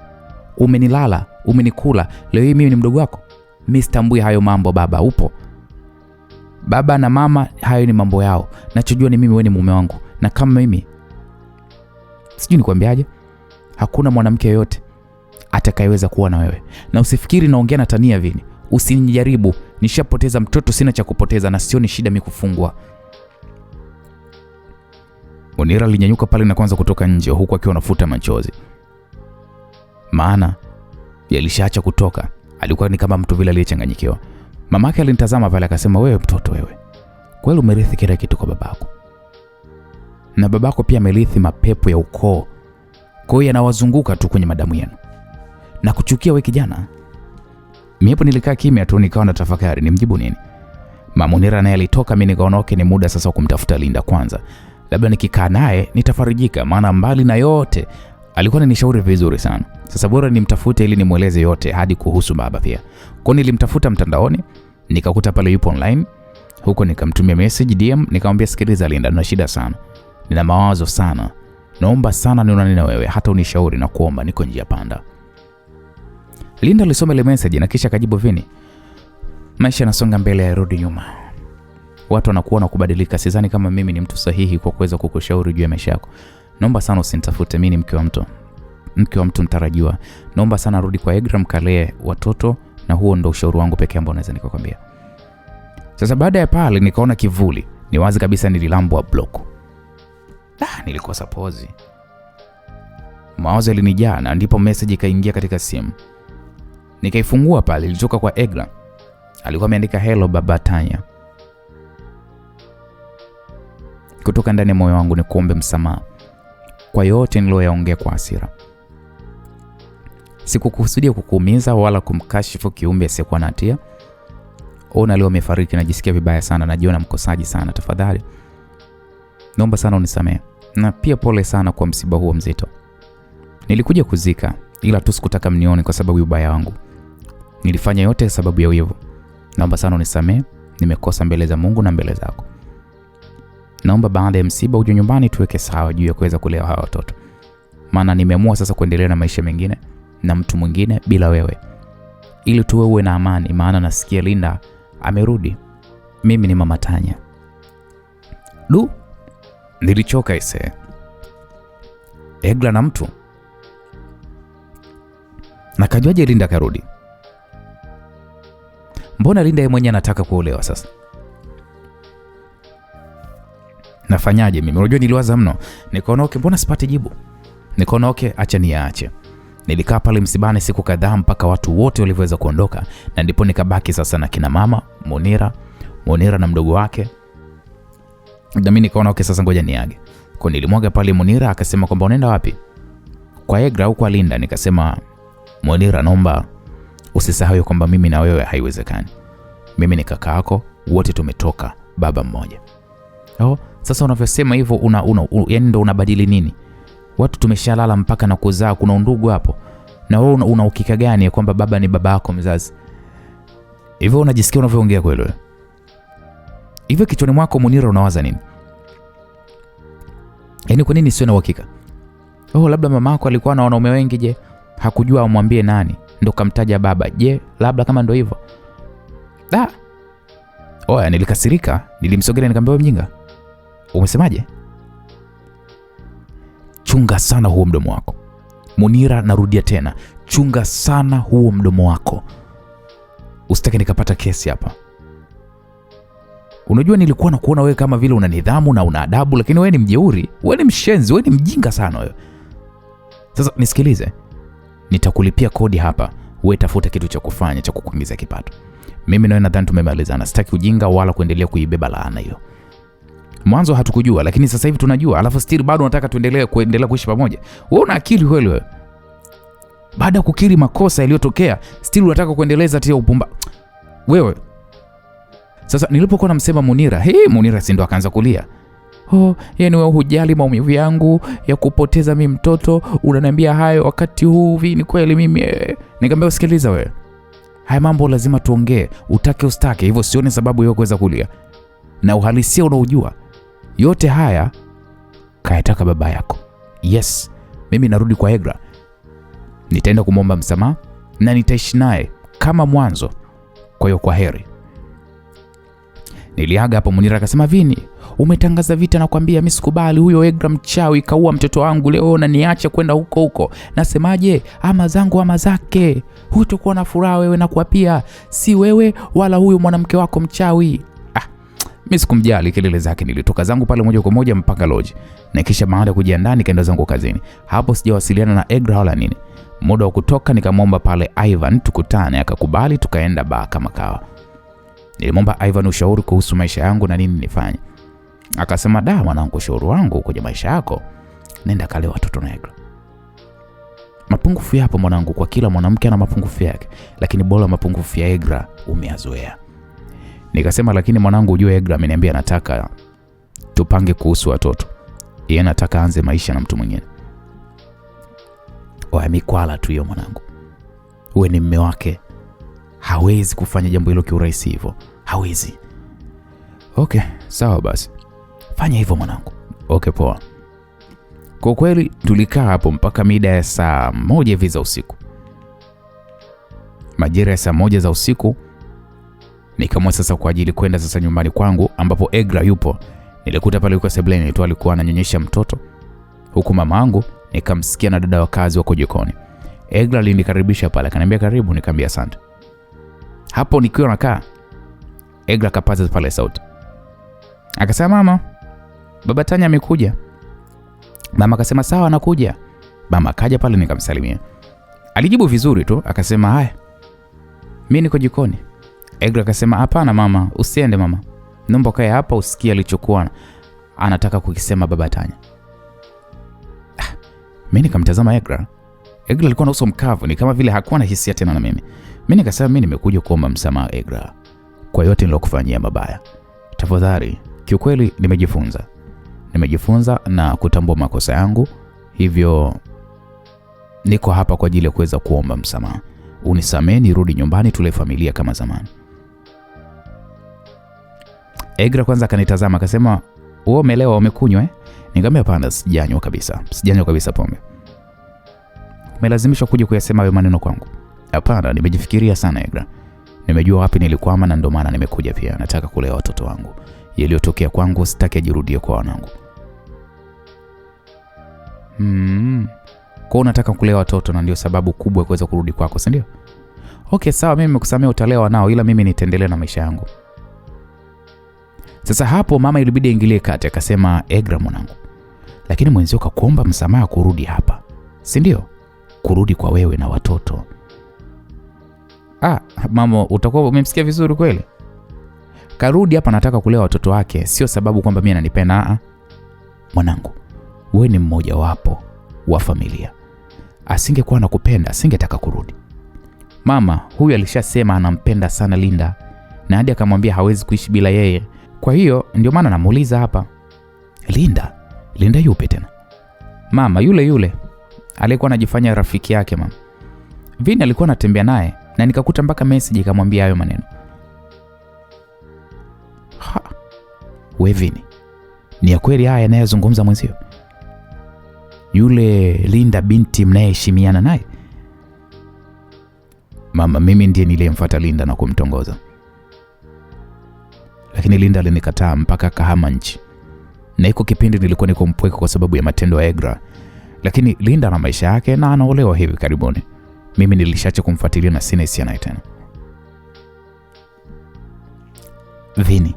umenilala, umenikula, leo hii mimi ni mdogo wako? Mimi sitambui hayo mambo baba, upo. Baba na mama hayo ni mambo yao. Nachojua ni mimi, wewe ni mume wangu. Na kama mimi, sijui nikwambiaje, hakuna mwanamke yoyote atakayeweza kuwa na wewe. Na usifikiri naongea na tania Vini. Usinijaribu, nishapoteza mtoto, sina cha kupoteza na sio ni shida mimi kufungwa. Munira alinyanyuka pale na kuanza kutoka nje huku akiwa anafuta machozi. Maana yalishaacha kutoka. Alikuwa ni kama mtu vile aliyechanganyikiwa. Mamake alinitazama pale akasema, wewe mtoto wewe, kweli umerithi kila kitu kwa babako. Na babako pia amerithi mapepo ya ukoo. Kwa hiyo yanawazunguka tu kwenye madamu yenu. Na kuchukia wewe kijana. Mimi hapo nilikaa kimya tu nikawa na tafakari nimjibu nini. Mama Munira naye alitoka, mimi nikaona okay, ni muda sasa kumtafuta Linda kwanza. Labda nikikaa naye nitafarijika, maana mbali na yote alikuwa ananishauri vizuri sana. Sasa bora nimtafute ili nimueleze yote hadi kuhusu baba pia. Kwa nilimtafuta mtandaoni, nikakuta pale yupo online. Huko nikamtumia message DM, nikamwambia, sikiliza Linda, nina shida sana. Nina mawazo sana. Naomba sana nionane na wewe, hata unishauri na kuomba, niko njia panda. Linda alisoma ile message na kisha akajibu, Vini, maisha yanasonga mbele, yarudi nyuma. Watu wanakuwa na kubadilika, sidhani kama mimi ni mtu sahihi kwa kuweza kukushauri juu ya maisha yako. Naomba sana usinitafute, mimi ni mke wa mtu mtarajiwa. Naomba sana rudi kwa Egra, mkalee watoto, na huo ndo ushauri wangu pekee ambao naweza nikakwambia. Sasa baada ya pale nikaona kivuli, ni wazi kabisa nililambwa block. Nilikosa pozi. Mawazo yalinijaa na ndipo message ikaingia katika simu. Nikaifungua pale, ilitoka kwa Egra. Alikuwa ameandika, hello baba Tanya. Kutoka ndani ya moyo wangu ni kuombe msamaha kwa yote niliyoyaongea kwa hasira. Sikukusudia kukuumiza wala kumkashifu kiumbe asiyekuwa na hatia. Ona leo amefariki, najisikia vibaya sana, najiona mkosaji sana. Tafadhali naomba sana unisamehe, na pia pole sana kwa msiba huo mzito. Nilikuja kuzika, ila tu sikutaka mnione kwa sababu ya ubaya wangu. Nilifanya yote sababu ya wivu. Naomba sana unisamehe, nimekosa mbele za Mungu na mbele zako. Naomba baada ya msiba uje nyumbani tuweke sawa juu ya kuweza kulea hawa watoto. Maana nimeamua sasa kuendelea na maisha mengine na mtu mwingine bila wewe, ili tuwe uwe na amani, maana nasikia Linda amerudi. Mimi ni mama Tanya. Nilichoka ise. Egra na mtu. Na kajuaje Linda karudi? Mbona Linda yeye mwenyewe anataka kuolewa sasa? Nafanyaje mimi? Unajua niliwaza mno. Nikaona okay, mbona sipati jibu? Nikaona okay, acha niache. Nilikaa pale msibani siku kadhaa mpaka watu wote waliweza kuondoka, na ndipo nikabaki sasa na kina mama Munira na mdogo wake. Na mimi nikaona okay, sasa ngoja niage. Kwa nilimwaga pale Munira, akasema kwamba unaenda wapi? Kwa Egra au kwa Linda? Nikasema Munira, naomba usisahau kwamba mimi na wewe haiwezekani. Mimi ni kaka yako, wote tumetoka baba mmoja. Sasa unavyosema hivyo yani ndo unabadili nini? Watu tumeshalala mpaka na kuzaa, kuna undugu hapo. Na wewe una uhakika gani kwamba baba ni baba yako mzazi? Hivyo unajisikia unavyoongea kweli wewe? Hivyo kichwani mwako Munira unawaza nini? Yaani kwa nini sio na uhakika? Labda mamako alikuwa na wanaume wengi, je? Hakujua amwambie nani, ndo kamtaja baba. Je, labda kama ndo hivyo? Nilikasirika, nilimsogelea nikamwambia wewe mjinga. Umesemaje? Chunga sana huo mdomo wako. Munira, narudia tena, chunga sana huo mdomo wako. Usitake nikapata kesi hapa. Unajua nilikuwa nakuona wewe kama vile una nidhamu na una adabu, lakini wewe ni mjeuri, wewe ni mshenzi, wewe ni mjinga sana wewe. Sasa nisikilize. Nitakulipia kodi hapa, wewe tafuta kitu cha kufanya cha kukuingiza kipato. Mimi na wewe nadhani tumemalizana. Sitaki ujinga wala kuendelea kuibeba laana hiyo. Mwanzo hatukujua, lakini sasa hivi tunajua. Alafu still bado unataka tuendelee kuishi pamoja. Wewe una akili kweli wewe? Baada ya kukiri makosa yaliyotokea, still unataka kuendeleza tia upumba. Wewe. Sasa nilipokuwa namsema Munira, Munira si ndo akaanza kulia. Yani wewe hujali maumivu yangu ya kupoteza mimi mtoto, unaniambia hayo wakati huu ni kweli mimi. Nikamwambia usikiliza wewe. Haya mambo lazima tuongee, utake ustake, hivyo sioni sababu ya kuweza kulia. Na uhalisia unaojua. Yote haya kayataka baba yako. Yes, mimi narudi kwa Egra. Nitaenda kumwomba msamaha na nitaishi naye kama mwanzo. Kwa hiyo kwa heri. Niliaga hapo. Munira akasema, Vini, umetangaza vita na kwambia mimi sikubali, huyo Egra mchawi kaua mtoto wangu, leo na niache kwenda huko. Nasemaje? Ama zangu ama zake. Hutakuwa na furaha wewe na kuapia, si wewe wala huyo mwanamke wako mchawi. Mimi sikumjali kelele zake. Nilitoka zangu pale moja kwa moja mpaka lodge. Na kisha baada ya kujiandaa nikaenda zangu kazini. Hapo sijawasiliana na Egra wala nini. Muda wa kutoka nikamwomba pale Ivan tukutane, akakubali, tukaenda baa kama kawa. Nilimwomba Ivan ushauri kuhusu maisha yangu na nini nifanye. Akasema, mwanangu, ushauri wangu kwenye maisha yako, nenda kale watoto na Egra. Mapungufu yapo mwanangu, kwa kila mwanamke ana mapungufu yake, lakini bora mapungufu ya Egra umeyazoea. Nikasema, lakini mwanangu, ujue Egra ameniambia anataka tupange kuhusu watoto. Yeye anataka aanze maisha na mtu mwingine. Mikwala tu hiyo mwanangu. Wewe ni mume wake. Hawezi kufanya jambo hilo kiurahisi hivyo. Hawezi. Okay, sawa basi. Fanya hivyo mwanangu. Okay, poa. Kwa kweli tulikaa hapo mpaka mida ya saa 1 hivi za usiku. Majira ya saa 1 za usiku nikamwa sasa kwa ajili kwenda sasa nyumbani kwangu ambapo Egra yupo. Nilikuta pale yuko sebuleni tu, alikuwa ananyonyesha mtoto. Huku mamangu nikamsikia na dada wa kazi wako jikoni. Egra alinikaribisha pale, akaniambia karibu, nikamwambia asante. Hapo nikiwa nakaa, Egra kapaza pale sauti. Akasema, mama, baba Tanya amekuja. Mama akasema sawa, anakuja. Mama akaja pale, nikamsalimia. Alijibu vizuri tu, akasema haya, mimi niko jikoni. Egra akasema hapana mama, usiende mama. Naomba kae hapa usikie alichokuwa anataka kukisema baba Tanya. Mimi nikamtazama Egra. Egra alikuwa na uso mkavu, ni kama vile hakuwa na hisia tena na mimi. Mimi nikasema, mimi nimekuja kuomba msamaha Egra kwa yote nilokufanyia mabaya. Tafadhali, kiukweli nimejifunza na kutambua makosa yangu, hivyo niko hapa kwa ajili ya kuweza kuomba msamaha. Unisamehe, nirudi nyumbani tule familia kama zamani. Egra kwanza akanitazama akasema, wewe umelewa, umekunywa eh? Nikamwambia hapana, sijanywa kabisa pombe. Umelazimishwa kuja kuyasema hayo maneno kwangu? Hapana, nimejifikiria sana Egra. Nimejua wapi nilikwama na ndio maana nimekuja pia. Nataka kulea watoto wangu. Yaliyotokea kwangu sitaki ajirudie kwa wanangu. Kwa unataka kulea watoto na ndio sababu kubwa ya kuweza kurudi kwako, si ndio? Okay, sawa, mimi nimekusamea, utalewa nao, ila mimi nitaendelea na maisha yangu. Sasa hapo mama ilibidi aingilie kati, akasema, Egra mwanangu, lakini mwenzio kakuomba msamaha kurudi hapa, si ndio? Kurudi kwa wewe na watoto. Mama, utakuwa umemsikia vizuri kweli? Karudi hapa nataka kulea watoto wake, sio sababu kwamba mimi ananipenda. Mwanangu, wewe ni mmoja wapo wa familia. Asingekuwa anakupenda, asingetaka kurudi. Mama, huyu alishasema anampenda sana Linda na hadi akamwambia hawezi kuishi bila yeye. Kwa hiyo ndio maana namuuliza hapa. Linda yupi tena? Mama, yule alikuwa anajifanya rafiki yake mama. Vini alikuwa anatembea naye na nikakuta mpaka message ikamwambia hayo maneno. We Vini, ni ya kweli haya anayezungumza mwenzio? Yule Linda binti mnayeheshimiana naye? Mama, mimi ndiye nilimfuata Linda na kumtongoza. Lakini Linda alinikataa mpaka kahama nchi. Na iko kipindi nilikuwa niko mpweke kwa sababu ya matendo ya Egra. Lakini Linda na maisha yake na anaolewa hivi karibuni. Mimi nilishacha kumfuatilia na sina hisia naye tena. Vini,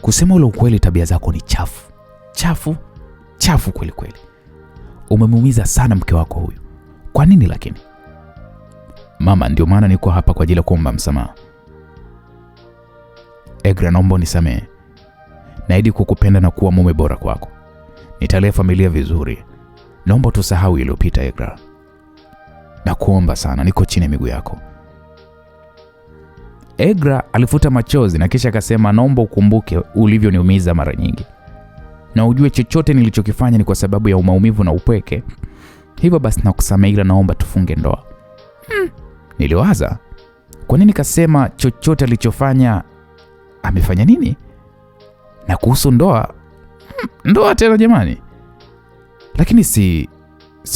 kusema ule ukweli, tabia zako ni chafu kweli kweli. Umemuumiza sana mke wako huyu. Kwa nini lakini? Mama, ndio maana niko hapa kwa ajili ya kuomba msamaha. Egra, naomba unisamehe. Naahidi kukupenda na kuwa mume bora kwako. Nitalea familia vizuri. Naomba tusahau iliyopita Egra. Nakuomba sana, niko chini ya miguu yako. Egra alifuta machozi na kisha akasema, naomba ukumbuke ulivyoniumiza mara nyingi. Na ujue chochote nilichokifanya ni kwa sababu ya maumivu na upweke. Hivyo basi nakusamehe, ila naomba tufunge ndoa. Niliwaza, kwa nini kasema chochote alichofanya? Amefanya nini? Na kuhusu ndoa? Ndoa tena jamani. Lakini si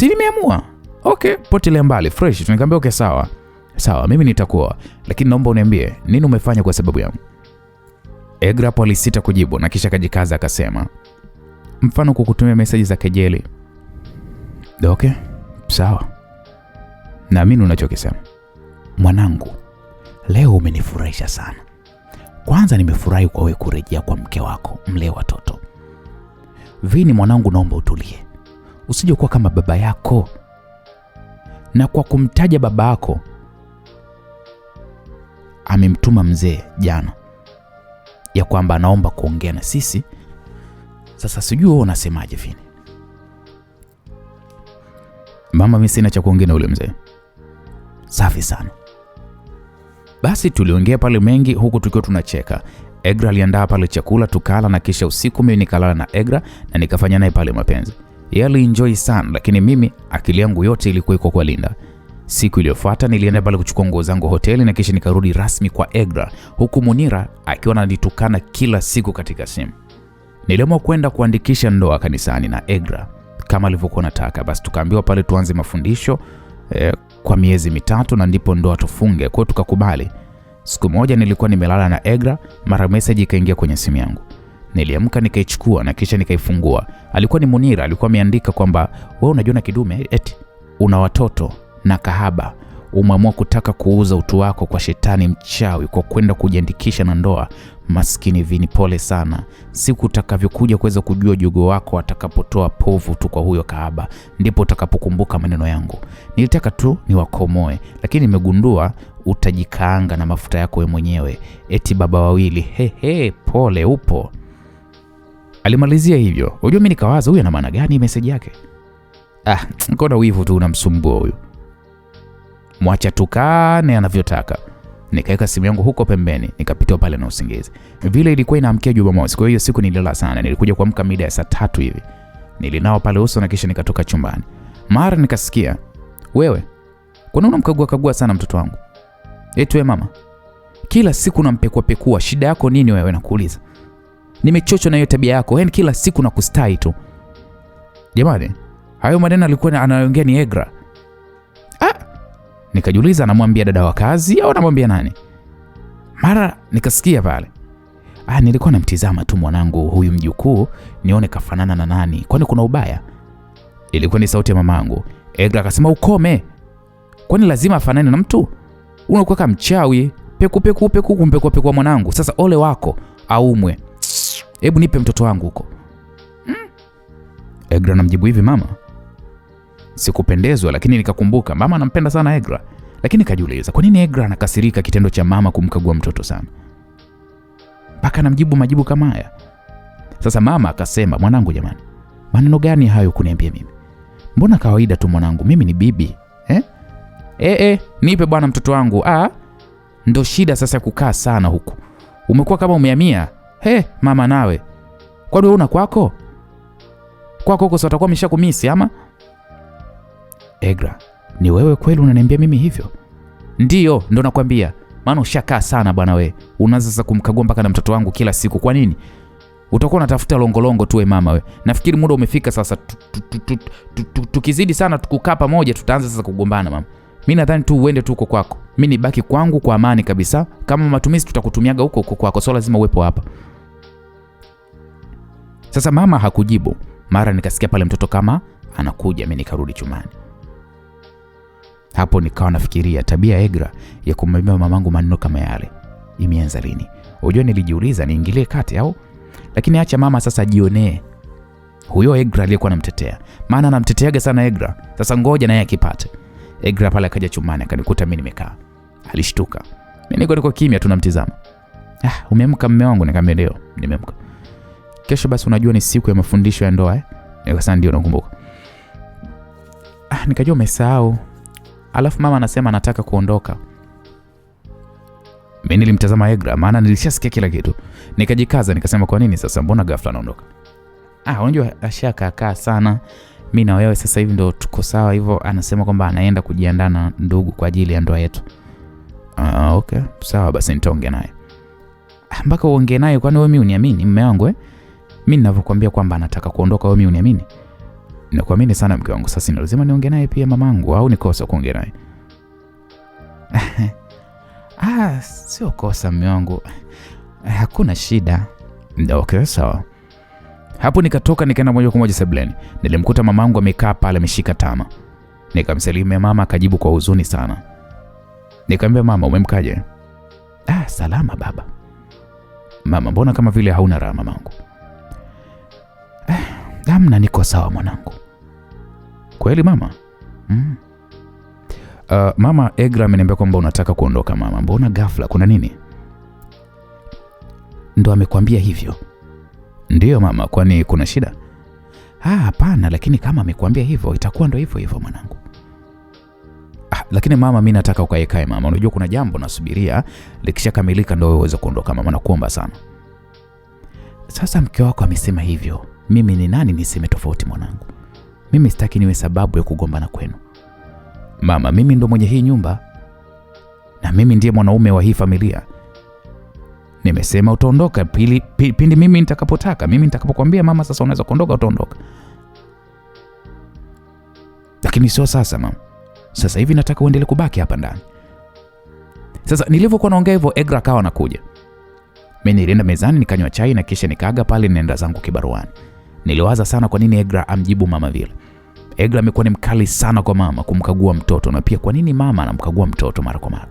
nimeamua. Okay, potelea mbali, fresh. Nikamwambia okay, sawa, mimi nitakuwa. Lakini naomba uniambie, nini umefanya kwa sababu yangu? Egra hapo alisita kujibu na kisha kajikaza akasema, mfano kukutumia message za kejeli. Okay, sawa. Naamini unachokisema. Mwanangu, leo umenifurahisha sana. Kwanza nimefurahi kwa wewe kurejea kwa mke wako, mlee watoto. Vini mwanangu, naomba utulie. Usije kuwa kama baba yako. Na kwa kumtaja baba yako, amemtuma mzee jana ya kwamba anaomba kuongea na sisi. Sasa sijui wewe unasemaje Vini? Mama, mimi sina cha kuongea na ule mzee. Safi sana. Basi tuliongea pale mengi huku tukiwa tunacheka. Egra aliandaa pale chakula tukala, na kisha usiku mimi nikalala na Egra na nikafanya naye pale mapenzi. Yeye alienjoy sana, lakini mimi akili yangu yote ilikuwa iko kwa Linda. Siku iliyofuata nilienda pale kuchukua nguo zangu hoteli na kisha nikarudi rasmi kwa Egra, huku Munira akiwa ananitukana kila siku katika simu. Niliamua kwenda kuandikisha ndoa kanisani na Egra kama alivyokuwa nataka. Basi tukaambiwa pale tuanze mafundisho kwa miezi 3 na ndipo ndoa tufunge. Kwa hiyo tukakubali. Siku moja nilikuwa nimelala na Egra, mara message ikaingia kwenye simu yangu. Niliamka nikaichukua na kisha nikaifungua. Alikuwa ni Munira, alikuwa ameandika kwamba wewe unajiona kidume, eti una watoto na kahaba, umeamua kutaka kuuza utu wako kwa shetani mchawi kwa kwenda kujiandikisha na ndoa. Maskini Vini, pole sana. Siku utakavyokuja kuweza kujua jogo wako atakapotoa povu tu kwa huyo kahaba, ndipo utakapokumbuka maneno yangu. Nilitaka tu niwakomoe, lakini nimegundua utajikaanga na mafuta yako wewe mwenyewe. Eti baba wawili, pole upo. Alimalizia hivyo. Unajua mimi nikawaza huyu ana maana gani message yake? Ngona wivu tu unamsumbua huyu. Mwacha tukane anavyotaka. Nikaweka simu yangu huko pembeni, nikapita pale na usingizi. Vile ilikuwa inaamkia Jumamosi, kwa hiyo siku nililala sana. Nilikuja kuamka mida ya saa 3 hivi. Nilinao pale uso na kisha nikatoka chumbani. Mara nikasikia, wewe, kwa nini unamkagua sana mtoto wangu? Eti wewe mama, kila siku unampekua, shida yako nini wewe nakuuliza? Nimechoshwa na hiyo tabia yako, yaani kila siku nakustai tu. Jamani, hayo maneno alikuwa anaongea ni Egra. Nikajiuliza anamwambia dada wa kazi au anamwambia nani? Mara nikasikia pale, nilikuwa namtizama tu mwanangu huyu mjukuu nione kafanana na nani, kwani kuna ubaya? Ilikuwa ni sauti ya mamangu. Egra akasema, ukome. Kwani lazima afanane na mtu? Unakuwa kama mchawi, peku kumpekua mwanangu. Sasa ole wako aumwe. Hebu nipe mtoto wangu huko. Egra namjibu hivi, mama, sikupendezwa, lakini nikakumbuka mama anampenda sana Egra. Lakini nikajiuliza, kwa nini Egra anakasirika kitendo cha mama kumkagua mtoto sana mpaka anamjibu majibu kama haya? Sasa mama akasema, mwanangu jamani, maneno gani hayo kuniambia mimi? Mbona kawaida tu mwanangu, mimi ni bibi. Nipe bwana mtoto wangu. Ndo shida sasa kukaa sana huku. Umekuwa kama umehamia. Mama nawe. Kwani wewe una kwako? Kwako huko sio atakuwa ameshakumisi ama? Egra, ni wewe kweli unaniambia mimi hivyo? Ndio, ndo nakwambia. Maana ushakaa sana bwana we. Unaanza sasa kumkagua mpaka na mtoto wangu kila siku. Kwa nini? Utakuwa unatafuta longolongo tu mama we. Nafikiri muda umefika sasa tukizidi sana tukukaa pamoja tutaanza sasa kugombana mama. Mimi nadhani tu uende tu huko kwako. Mimi nibaki kwangu kwa amani kabisa. Kama matumizi tutakutumiaga huko kwako. So lazima uwepo hapa. Sasa mama hakujibu. Mara nikasikia pale mtoto kama anakuja, mimi nikarudi chumani. Hapo nikawa nafikiria tabia Egra ya kumwambia mamangu maneno kama yale imeanza lini. Unajua nilijiuliza niingilie kati au? Lakini acha mama sasa jionee. Huyo Egra aliyekuwa anamtetea. Maana anamteteaga sana Egra. Sasa ngoja naye akipate. Egra pale akaja chumani akanikuta mimi nimekaa. Alishtuka. Mimi niko kimya tunamtizama. Umeamka mume wangu? Nikamwambia ndio, nimeamka. Kesho basi unajua ni siku ya mafundisho ya ndoa Nikasema ndio nakumbuka. Nikajua umesahau. Alafu mama anasema anataka kuondoka. Mimi nilimtazama Egra maana nilishasikia kila kitu. Nikajikaza nikasema kwa nini sasa mbona ghafla anaondoka? Unajua ashaka sana. Mimi na wewe sasa hivi ndo tuko sawa hivyo. Anasema kwamba anaenda kujiandaa na ndugu kwa ajili ya ndoa yetu. Okay, sawa basi nitaongea naye. Mpaka uongee naye kwani wewe mimi uniamini mume wangu Mimi ninavyokuambia kwamba anataka kuondoka wewe mimi uniamini? Nakuamini sana mke wangu, sasa ni lazima niongee naye pia mamangu au nikosa kuongea naye? Sio kosa mume wangu. Hakuna shida. Okay, sawa. Hapo nikatoka nikaenda moja kwa moja sebuleni. Nilimkuta mamangu amekaa pale ameshika tama. Nikamsalimia mama akajibu kwa huzuni sana. Nikamwambia mama, umemkaje? Salama baba. Mama, mbona kama vile hauna raha mamangu? Hamna, niko sawa mwanangu. Kweli mama? Mama, Egra ameniambia kwamba unataka kuondoka mama. Mbona ghafla, kuna nini? Ndo amekwambia hivyo? Ndio mama, kwani kuna shida? Hapana, lakini kama amekwambia hivyo itakuwa ndo hivyo mwanangu. Lakini mama, mimi nataka ukaekae mama. Unajua kuna jambo nasubiria likishakamilika ndo uweze kuondoka mama, nakuomba sana. Sasa mke wako amesema hivyo. Mimi ni nani niseme tofauti mwanangu? Mimi sitaki niwe sababu ya kugombana kwenu. Mama, mimi ndo mwenye hii nyumba. Na mimi ndiye mwanaume wa hii familia. Nimesema utaondoka pindi mimi nitakapotaka. Mimi nitakapokuambia mama sasa unaweza kuondoka utaondoka. Lakini sio sasa mama. Sasa hivi nataka uendelee kubaki hapa ndani. Sasa nilivyokuwa naongea hivyo Egra akawa anakuja. Mimi nilienda mezani nikanywa chai na kisha nikaaga pale nenda zangu kibaruani. Niliwaza sana kwa nini Egra amjibu mama vile. Egra amekuwa ni mkali sana kwa mama kumkagua mtoto, na pia kwa nini mama anamkagua mtoto mara kwa mara.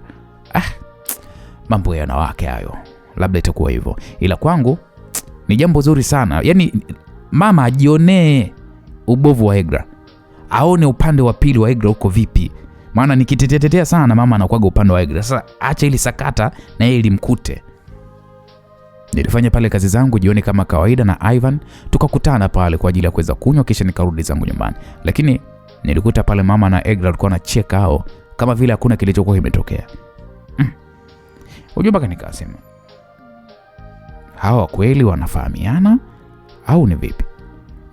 Mambo ya wanawake hayo. Labda itakuwa hivyo. Ila kwangu ni jambo zuri sana. Yaani mama ajionee ubovu wa Egra. Aone upande wa pili wa Egra uko vipi. Maana nikitetetea sana mama anakuaga upande wa Egra. Sasa acha ili sakata na yeye ilimkute. Nilifanya pale kazi zangu jioni kama kawaida na Ivan, tukakutana pale kwa ajili ya kuweza kunywa kisha nikarudi zangu nyumbani. Lakini nilikuta pale mama na Egra walikuwa wanacheka hao kama vile hakuna kilichokuwa kimetokea. Ujumbe nikasema, hawa kweli wanafahamiana au ni vipi?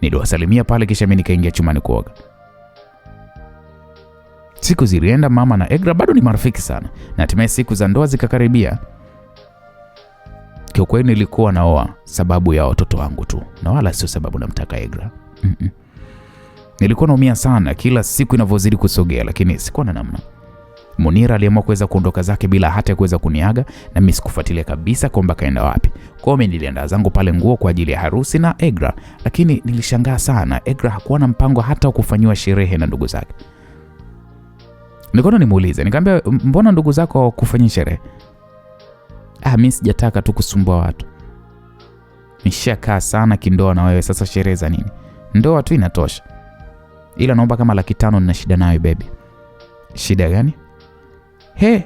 Niliwasalimia pale kisha mimi nikaingia chumani kuoga. Siku zilienda, mama na Egra bado ni marafiki sana. Na hatimaye siku za ndoa zikakaribia. Kwa kweli nilikuwa naoa sababu ya watoto wangu tu, na wala sio sababu namtaka Egra. Nilikuwa naumia sana kila siku inavyozidi kusogea, lakini sikuwa na namna. Munira aliamua kuweza kuondoka zake bila hata kuweza kuniaga, na mimi sikufuatilia kabisa kwamba kaenda wapi. Kwa hiyo nilienda zangu pale nguo kwa ajili ya harusi na Egra, lakini nilishangaa sana Egra hakuwa na mpango hata kufanywa sherehe na ndugu zake. Nikaona nimuulize, nikamwambia mbona ndugu zako kufanya sherehe? Mimi sijataka tu kusumbua watu. Nishakaa sana kindoa na wewe, sasa sherehe za nini? Ndoa tu inatosha. Ila naomba kama 500 nina shida nayo baby. Shida gani?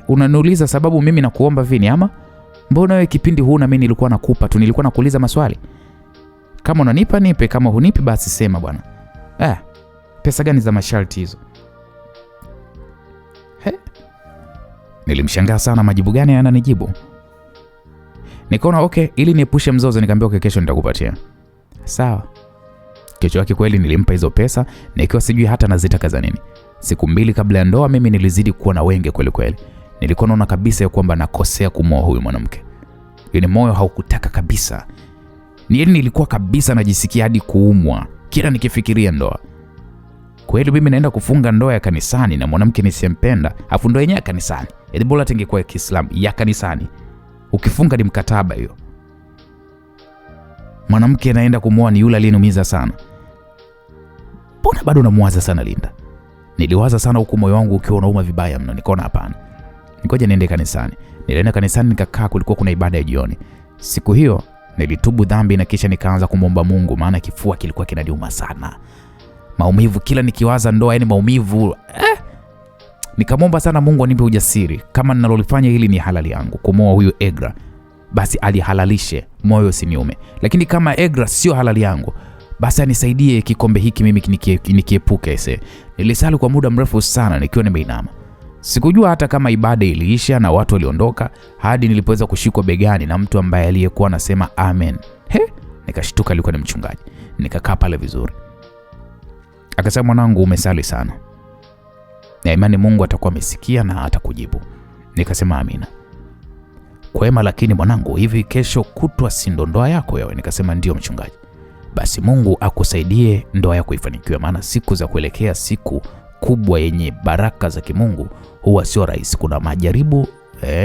Unaniuliza sababu mimi nakuomba vini ama? Mbona wewe kipindi huna mimi nilikuwa nakupa tu, nilikuwa nakuuliza maswali. Kama unanipa nipe, kama hunipi basi sema bwana. Pesa gani za masharti hizo? Nilimshangaa sana majibu gani ananijibu. Nikaona okay, ili niepushe mzozo nikamwambia okay, kesho nitakupatia. Sawa. Kesho yake kweli nilimpa hizo pesa na ikiwa sijui hata nazitaka za nini. Siku 2 kabla ya ndoa mimi nilizidi kuwa na wenge kweli kweli. Nilikuwa naona kabisa ya kwamba nakosea kumwoa huyu mwanamke. Yaani moyo haukutaka kabisa. Nilikuwa kabisa najisikia hadi kuumwa kila nikifikiria ndoa. Kweli mimi naenda kufunga ndoa ya kanisani na mwanamke nisiyempenda, afu ndoa yenyewe kanisani. Yaani bora tengekuwa ya Kiislamu ya kanisani. Ukifunga ni mkataba hiyo. Mwanamke anaenda kumwoa ni yule aliyeniumiza sana. Mbona bado namwaza sana Linda? Niliwaza sana huku moyo wangu ukiwa unauma vibaya mno. Nikaona hapana. Ngoja niende kanisani. Nilienda kanisani nikakaa, kulikuwa kuna ibada ya jioni. Siku hiyo nilitubu dhambi na kisha nikaanza kumwomba Mungu, maana kifua kilikuwa kinaniuma sana. Maumivu kila nikiwaza ndoa, yani maumivu. Nikamwomba sana Mungu anipe ujasiri, kama ninalolifanya hili ni halali yangu kumwoa huyu Egra, basi alihalalishe, moyo usiniume. Lakini kama Egra sio halali yangu, basi anisaidie kikombe hiki mimi nikiepuke ese. Nilisali kwa muda mrefu sana nikiwa nimeinama. Sikujua hata kama ibada iliisha na watu waliondoka, hadi nilipoweza kushikwa begani na mtu ambaye aliyekuwa anasema amen. Nikashtuka, alikuwa ni mchungaji. Nikakaa pale vizuri. Akasema, mwanangu, umesali sana, na imani Mungu atakuwa amesikia na atakujibu. Nikasema amina. Kwema, lakini mwanangu, hivi kesho kutwa si ndo ndoa yako yawe? Nikasema ndio mchungaji. Basi Mungu akusaidie ndoa yako ifanikiwe, maana siku za kuelekea siku kubwa yenye baraka za kimungu huwa sio rahisi. Kuna majaribu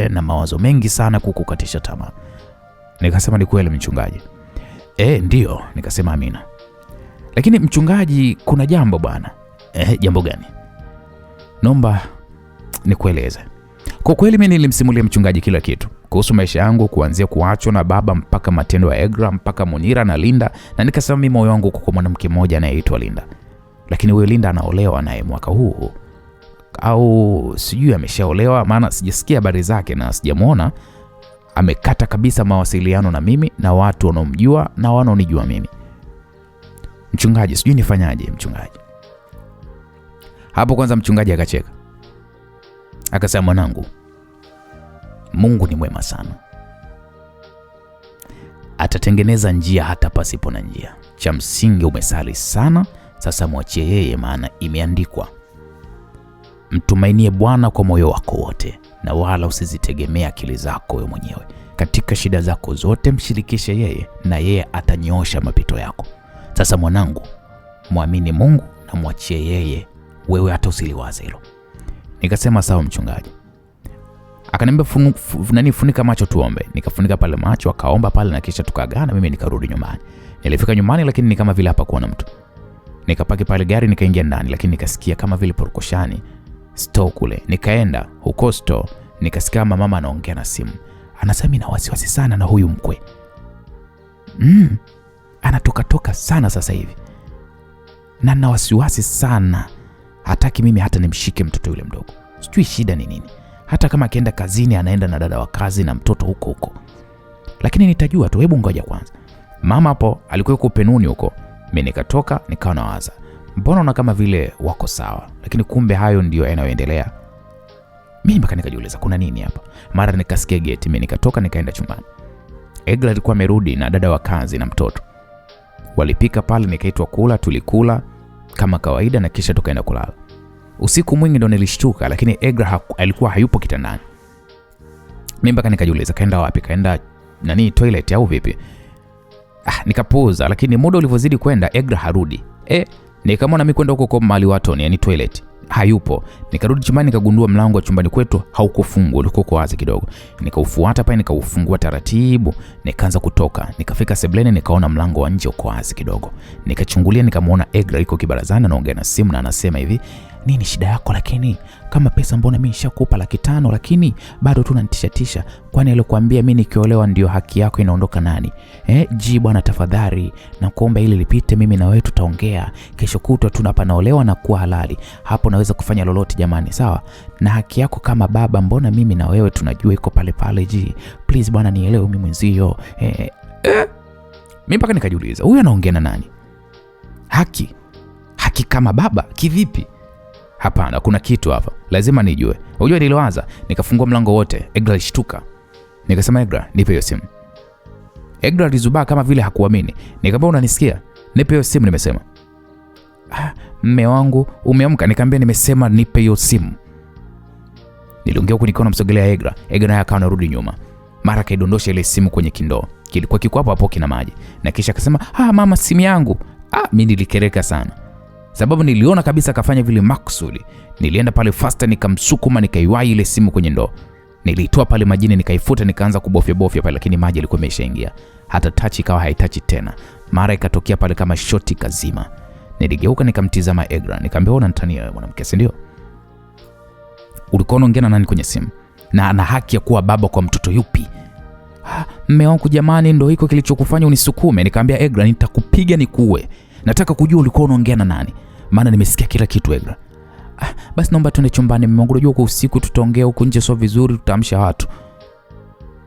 na mawazo mengi sana kukukatisha tamaa. Nikasema ni kweli mchungaji. Ndio. Nikasema amina. Lakini mchungaji, kuna jambo bwana. Jambo gani? Naomba nikueleze. Kwa kweli mimi nilimsimulia mchungaji kila kitu kuhusu maisha yangu, kuanzia kuachwa na baba mpaka matendo ya Egra mpaka Munira na Linda, na nikasema mimi moyo wangu kwa mwanamke mmoja anayeitwa Linda. Lakini huyo Linda anaolewa naye mwaka huu, au sijui ameshaolewa, maana sijasikia habari zake na sijamuona. Amekata kabisa mawasiliano na mimi na watu wanaomjua na wanaonijua mimi. Mchungaji, sijui nifanyaje mchungaji. Hapo kwanza mchungaji akacheka. Akasema, mwanangu, Mungu ni mwema sana. Atatengeneza njia hata pasipo na njia. Cha msingi umesali sana, sasa mwachie yeye, maana imeandikwa, mtumainie Bwana kwa moyo wako wote na wala usizitegemea akili zako wewe mwenyewe. Katika shida zako zote mshirikishe yeye na yeye atanyoosha mapito yako. Sasa mwanangu, muamini Mungu na mwachie yeye, wewe hata usiliwaze hilo. Nikasema sawa mchungaji. Akaniambia funika macho tuombe. Nikafunika pale macho, akaomba pale na kisha tukaagana, mimi nikarudi nyumbani. Nilifika nyumbani lakini ni kama vile hapa kuona mtu. Nikapaki pale gari nikaingia ndani, lakini nikasikia kama vile porokoshani store kule. Nikaenda huko store, nikasikia mama anaongea na simu. Anasema na wasiwasi sana na huyu mkwe. Anatoka sana sasa hivi. Na na wasiwasi sana. Hataki mimi hata nimshike mtoto yule mdogo. Sijui shida ni nini. Hata kama akienda kazini anaenda na dada wa kazi na mtoto huko. Lakini nitajua tu, hebu ngoja kwanza. Mama hapo alikuwa yuko penuni huko. Mimi nikatoka nikawa nawaza, mbona una kama vile wako sawa, lakini kumbe hayo ndio yanayoendelea. Mimi mpaka nikajiuliza kuna nini hapa. Mara nikasikia gate, mimi nikatoka nikaenda chumbani. Egla alikuwa amerudi na dada wa kazi na mtoto. Walipika pale, nikaitwa kula, tulikula kama kawaida na kisha tukaenda kulala. Usiku mwingi ndo nilishtuka, lakini Egla alikuwa hayupo kitandani. Mimi mpaka nikajiuliza kaenda wapi? Kaenda toilet au vipi? Nikapuuza, lakini muda ulivyozidi kwenda Egla harudi. Nikamwona mimi kwenda huko kwa mahali watoni, yani toilet. Hayupo. Nikarudi chumbani nikagundua mlango wa chumbani kwetu haukufungwa, ulikuwa wazi kidogo. Nikaufuata pale nikaufungua taratibu, nikaanza kutoka. Nikafika sebleni nikaona mlango wa nje uko wazi kidogo. Nikachungulia nikamwona Egla yuko kibarazani anaongea na simu na anasema hivi, nini shida yako? Lakini kama pesa mbona mimi nishakupa 500 lakini bado tu unanitishatisha? Kwani alikwambia mimi nikiolewa ndio haki yako inaondoka nani? Bwana tafadhali na kuomba ili lipite, mimi na wewe tutaongea. Kesho kutwa tunapanaolewa na kuwa halali. Hapo naweza kufanya lolote jamani, sawa? Na haki yako kama baba, mbona mimi na wewe tunajua iko pale pale Please bwana nielewe mimi mwenzio. Mimi mpaka nikajiuliza, huyu anaongea na nani? Haki kama baba kivipi? Hapana, kuna kitu hapa. Lazima nijue. Unajua niliwaza, nikafungua mlango wote. Egla alishtuka. Nikasema Egla, nipe hiyo simu. Egra alizubaa kama vile hakuamini. Nikamwambia unanisikia? Nipe hiyo simu nimesema. Mme wangu umeamka? Nikamwambia nimesema nipe hiyo simu. Niliongea huko nikaona msogelea Egra. Egra naye akawa anarudi nyuma. Mara kaidondosha ile simu kwenye kindoo. Kilikuwa kiko hapo kina maji. Na kisha akasema, mama simu yangu." Mimi nilikereka sana. Sababu niliona kabisa akafanya vile maksudi. Nilienda pale faster nikamsukuma nikaiwai ile simu kwenye ndoo. Nilitoa pale majini nikaifuta nikaanza kubofya pale, lakini maji yalikuwa yameshaingia. Hata touch ikawa haitachi tena. Mara ikatokea pale kama shoti kazima. Niligeuka nikamtizama Egra. Nikamwambia unanitania wewe mwanamke, si ndio? Ulikuwa unaongea na nani kwenye simu? Na ana haki ya kuwa baba kwa mtoto yupi? Mme wangu jamani, ndio hiko kilichokufanya unisukume. Nikamwambia Egra, nitakupiga nikuue. Nataka kujua ulikuwa unaongea na nani. Maana nimesikia kila kitu Egra. Basi naomba tuende chumbani. Mme wangu unajua kwa usiku tutaongea huko nje sio vizuri, tutaamsha watu.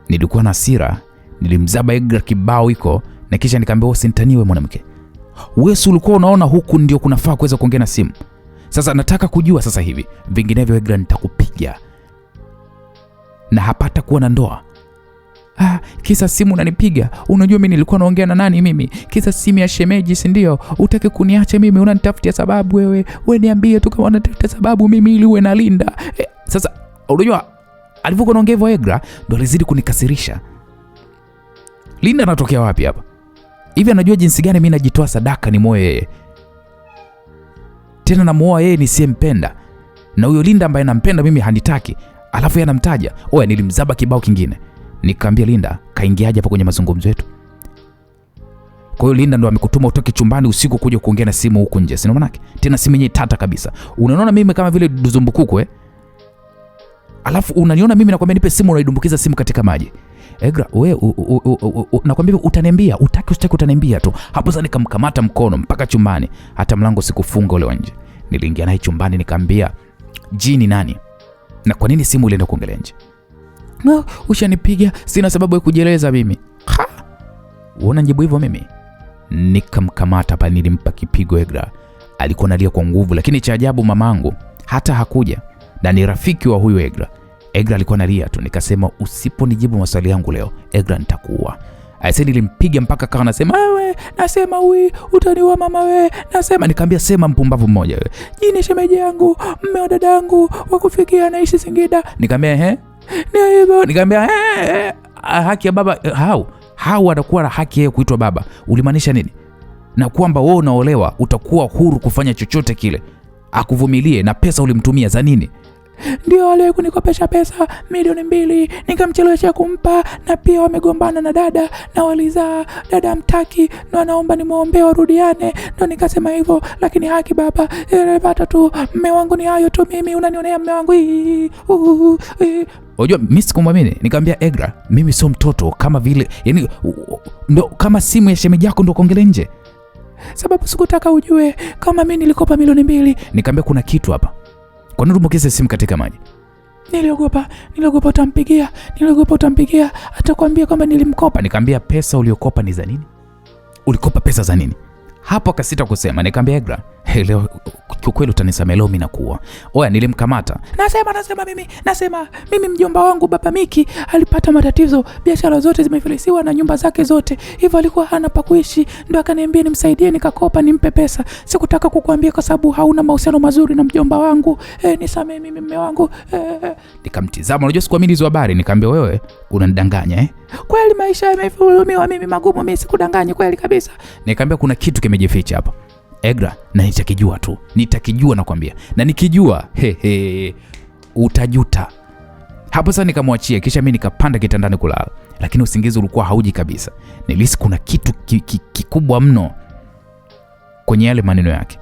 Nilikuwa na hasira, nilimzaba Egra kibao hiko na kisha nikamwambia usintaniwe mwanamke. Wewe ulikuwa unaona huku ndio kunafaa kuweza kuongea na simu. Sasa nataka kujua sasa hivi. Vinginevyo Egra nitakupiga. Na hapata kuwa na ndoa. Kisa simu unanipiga. Unajua mimi nilikuwa naongea na nani mimi? Kisa simu ya shemeji, si ndio? Utaki kuniacha mimi, unanitafutia sababu wewe. Wewe niambie tu kama unatafuta sababu mimi ili uwe na Linda. Sasa unajua alivyokuwa naongea hivyo Egra ndo alizidi kunikasirisha. Linda anatokea wapi hapa? Hivi anajua jinsi gani mimi najitoa sadaka ni moyo yeye. Tena namuoa yeye nisiyempenda. Na huyo Linda ambaye nampenda mimi hanitaki. Alafu yeye anamtaja. Nilimzaba kibao kingine. Nikamwambia Linda, kaingiaje hapa kwenye mazungumzo yetu? Kwa hiyo Linda ndo amekutuma utoke chumbani usiku kuja kuongea na simu huko nje. Sina maana yake. Tena simu yenyewe tata kabisa. Unaona mimi kama vile duzumbukuku Alafu unaniona mimi nakwambia nipe simu, unaidumbukiza simu katika maji. Egra, wewe nakwambia utaniambia, usitaki utaniambia tu. Hapo sasa nikamkamata mkono mpaka chumbani. Hata mlango sikufunga ule nje. Niliingia naye chumbani nikamwambia, "Jini nani? Na kwa nini simu ilienda kuongelea nje?" Ushanipiga, sina sababu ya kujieleza mimi. Uona njibu hivyo mimi? Nikamkamata pale nilimpa kipigo Egra. Alikuwa analia kwa nguvu, lakini cha ajabu mamangu hata hakuja. Na ni rafiki wa huyu Egra. Egra alikuwa analia tu. Nikasema usiponijibu maswali yangu leo, Egra nitakuua. Aisee nilimpiga mpaka kawa nasema, "Wewe, nasema utaniua mama wewe." Nasema nikamwambia sema mpumbavu mmoja wewe. "Jini shemeji yangu, mme wa dadangu, wakufikia anaishi Singida." Nikamwambia ndio hivyo. Nikamwambia haki ya baba hao anakuwa na haki yeye kuitwa baba. Ulimaanisha nini? Na kwamba wewe unaolewa utakuwa huru kufanya chochote kile. Akuvumilie na pesa ulimtumia za nini? "Ndio wale kunikopesha pesa milioni 2 nikamchelewesha kumpa, na pia wamegombana na dada na walizaa, dada amtaki na anaomba nimuombee warudiane." Ndio nikasema hivyo, lakini haki baba pata tu mme wangu ni hayo tu mimi, unanionea mme wangu. Unajua mimi sikumwamini. Nikamwambia Egra, mimi sio mtoto kama vile ndo kama simu ya shemeji yako ndo kaongelea nje. "Sababu sikutaka ujue kama mimi nilikopa milioni 2. Nikamwambia kuna kitu hapa. Kwa nini umbokeze simu katika maji? Niliogopa utampigia. Atakwambia kwamba nilimkopa." Nikamwambia pesa uliokopa ni za nini? Ulikopa pesa za nini? Hapo akasita kusema. Nikamwambia Egra, leo kweli utanisamea leo mimi nakuwa. Nilimkamata. Nasema mimi mjomba wangu baba Miki alipata matatizo, biashara zote zimefilisiwa na nyumba zake zote. Hivyo alikuwa hana pa kuishi, ndio akaniambia nimsaidie nikakopa nimpe pesa. Sikutaka kukuambia kwa sababu hauna mahusiano mazuri na mjomba wangu. Nisamee mimi mme wangu. Nikamtizama, unajua sikuamini hizo habari. Nikamwambia wewe unanidanganya Kweli maisha yamefulumiwa mimi magumu, mimi sikudanganya kweli kabisa. Nikamwambia kuna kitu kimejificha hapa. Egra, na nitakijua tu. Nitakijua nakwambia. Na nikijua, utajuta. Hapo sasa nikamwachia, kisha mimi nikapanda kitandani kulala. Lakini usingizi ulikuwa hauji kabisa. Nilihisi kuna kitu kikubwa mno kwenye yale maneno yake.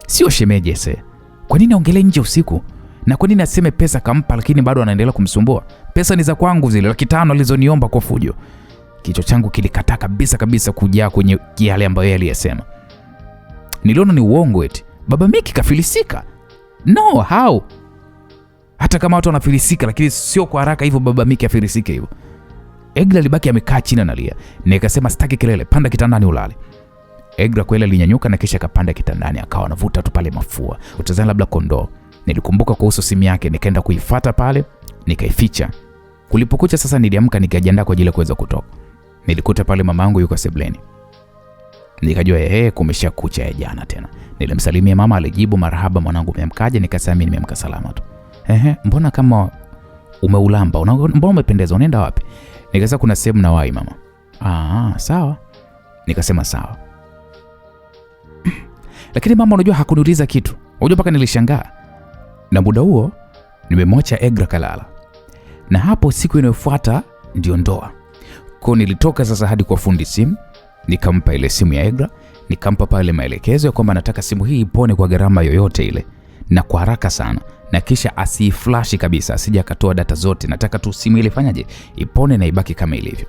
Sio shemeji ese. Kwa nini aongelee nje usiku? Na kwa nini aseme pesa kampa lakini bado anaendelea kumsumbua? Pesa ni za kwangu zile 500 alizoniomba kwa fujo. Kichwa changu kilikataa kabisa kujaa kwenye yale ambayo yeye aliyesema. Niliona ni uongo eti. Baba Miki kafilisika. No, how? Hata kama watu wanafilisika lakini sio kwa haraka hivyo baba Miki afilisike hivyo. Egra alibaki amekaa chini analia. Nikasema sitaki kelele, panda kitandani ulale. Egra kweli alinyanyuka na kisha akapanda kitandani akawa anavuta tu pale mafua. Utazani labda kondoo. Nilikumbuka kuhusu simu yake, nikaenda kuifuata pale, nikaificha. Kulipokucha sasa niliamka nikajiandaa kwa ajili ya kuweza kutoka. Nilikuta pale mamangu yuko sebleni. Nikajua kumesha kucha ya jana tena. Nilimsalimia mama, alijibu marahaba mwanangu, umemkaje? Nikasema mimi nimemka salama tu. Mbona kama umeulamba? Mbona umependeza? Unaenda wapi? Nikasema kuna sehemu na wahi mama. Sawa. Nikasema sawa. Lakini mama unajua hakuniuliza kitu. Unajua mpaka nilishangaa. Na muda huo nimemwacha Egra kalala. Na hapo siku inayofuata ndio ndoa. Kwa nilitoka sasa hadi kwa fundi simu, nikampa ile simu ya Egra, nikampa pale maelekezo ya kwamba nataka simu hii ipone kwa gharama yoyote ile na kwa haraka sana, na kisha asiflash kabisa, asije akatoa data zote. Nataka tu simu ile fanyaje, ipone na ibaki kama ilivyo.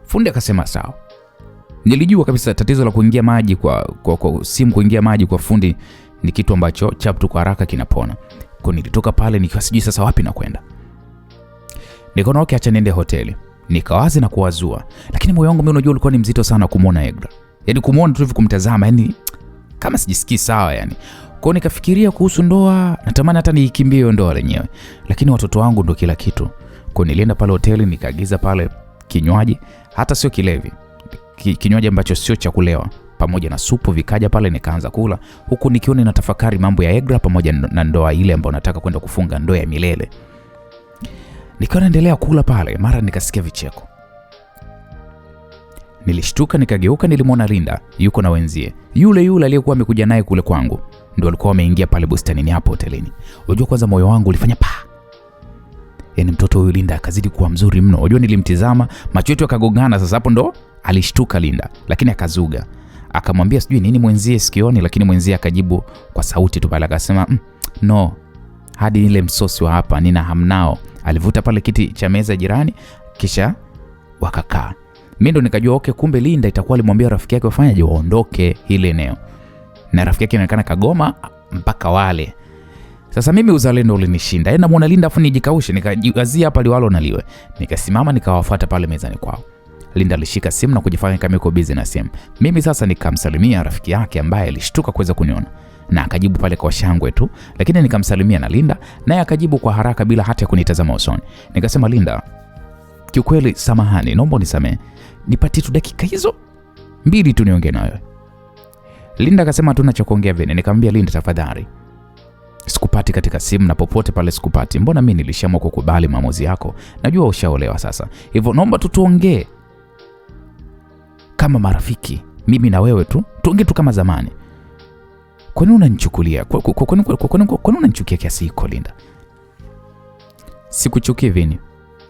Fundi akasema sawa. Nilijua kabisa tatizo la kuingia maji kwa simu, kuingia maji kwa fundi ni kitu ambacho chaptu kwa haraka kinapona. Kwa nilitoka pale nikiwa sijui sasa wapi na kwenda. Nikaona acha niende hoteli. Nikawaza na kuwazua, lakini moyo wangu mimi unajua ulikuwa ni mzito sana kumuona Egra. Yaani kumuona tu hivi, kumtazama, yani kama sijisikii sawa yani. Kwa nikafikiria kuhusu ndoa, natamani hata niikimbie hiyo ndoa lenyewe. Lakini watoto wangu ndo kila kitu. Kwa nilienda pale hoteli, nikaagiza pale kinywaji, hata sio kilevi. Kinywaji ambacho sio cha kulewa, pamoja na supu vikaja pale, nikaanza kula huku nikiona natafakari mambo ya Egra pamoja na ndoa ile ambayo nataka kwenda kufunga, ndoa ya milele. Nikiwa naendelea kula pale, mara nikasikia vicheko. Nilishtuka, nikageuka, nilimwona Linda yuko na wenzie. Yule aliyekuwa amekuja naye kule kwangu ndio alikuwa ameingia pale bustanini hapo hotelini. Unajua kwanza moyo wangu ulifanya pa. Yaani mtoto huyu Linda akazidi kuwa mzuri mno. Unajua nilimtizama, macho yetu yakagongana. Sasa hapo ndo alishtuka Linda, lakini akazuga. Akamwambia sijui nini mwenzie sikioni, lakini mwenzie akajibu kwa sauti tu pale akasema, no. Hadi ile msosi wa hapa nina hamnao. Alivuta pale kiti cha meza jirani, kisha wakakaa. Mimi ndo nikajua kumbe Linda itakuwa alimwambia rafiki yake wafanyaje, waondoke ile eneo. Na rafiki yake inaonekana kagoma mpaka wale. Sasa mimi uzalendo ulinishinda. Yaani namuona Linda afu nijikaushe, nikajazia hapa liwalo na liwe. Nikasimama nikawafuata pale mezani kwao. Linda alishika simu na kujifanya kama yuko busy na simu. Mimi sasa nikamsalimia rafiki yake ambaye alishtuka kuweza kuniona. Na akajibu pale kwa shangwe tu, lakini nikamsalimia na Linda, naye akajibu kwa haraka bila hata kunitazama usoni. Nikasema, Linda, kiukweli samahani, naomba unisamehe. Nipatie tu dakika hizo 2 tu niongee na wewe. Linda akasema hatuna cha kuongea vile. Nikamwambia, Linda tafadhali, sikupati katika simu na popote pale sikupati. Mbona mimi nilishaamua kukubali maamuzi yako. Najua ushaolewa sasa. Hivyo naomba tu tuongee kama marafiki. Mimi na wewe tu, tuongee tu kama zamani. Kwa nini unanichukulia? Kwa nini unanichukia kiasi hiko Linda? Sikuchukia Vini.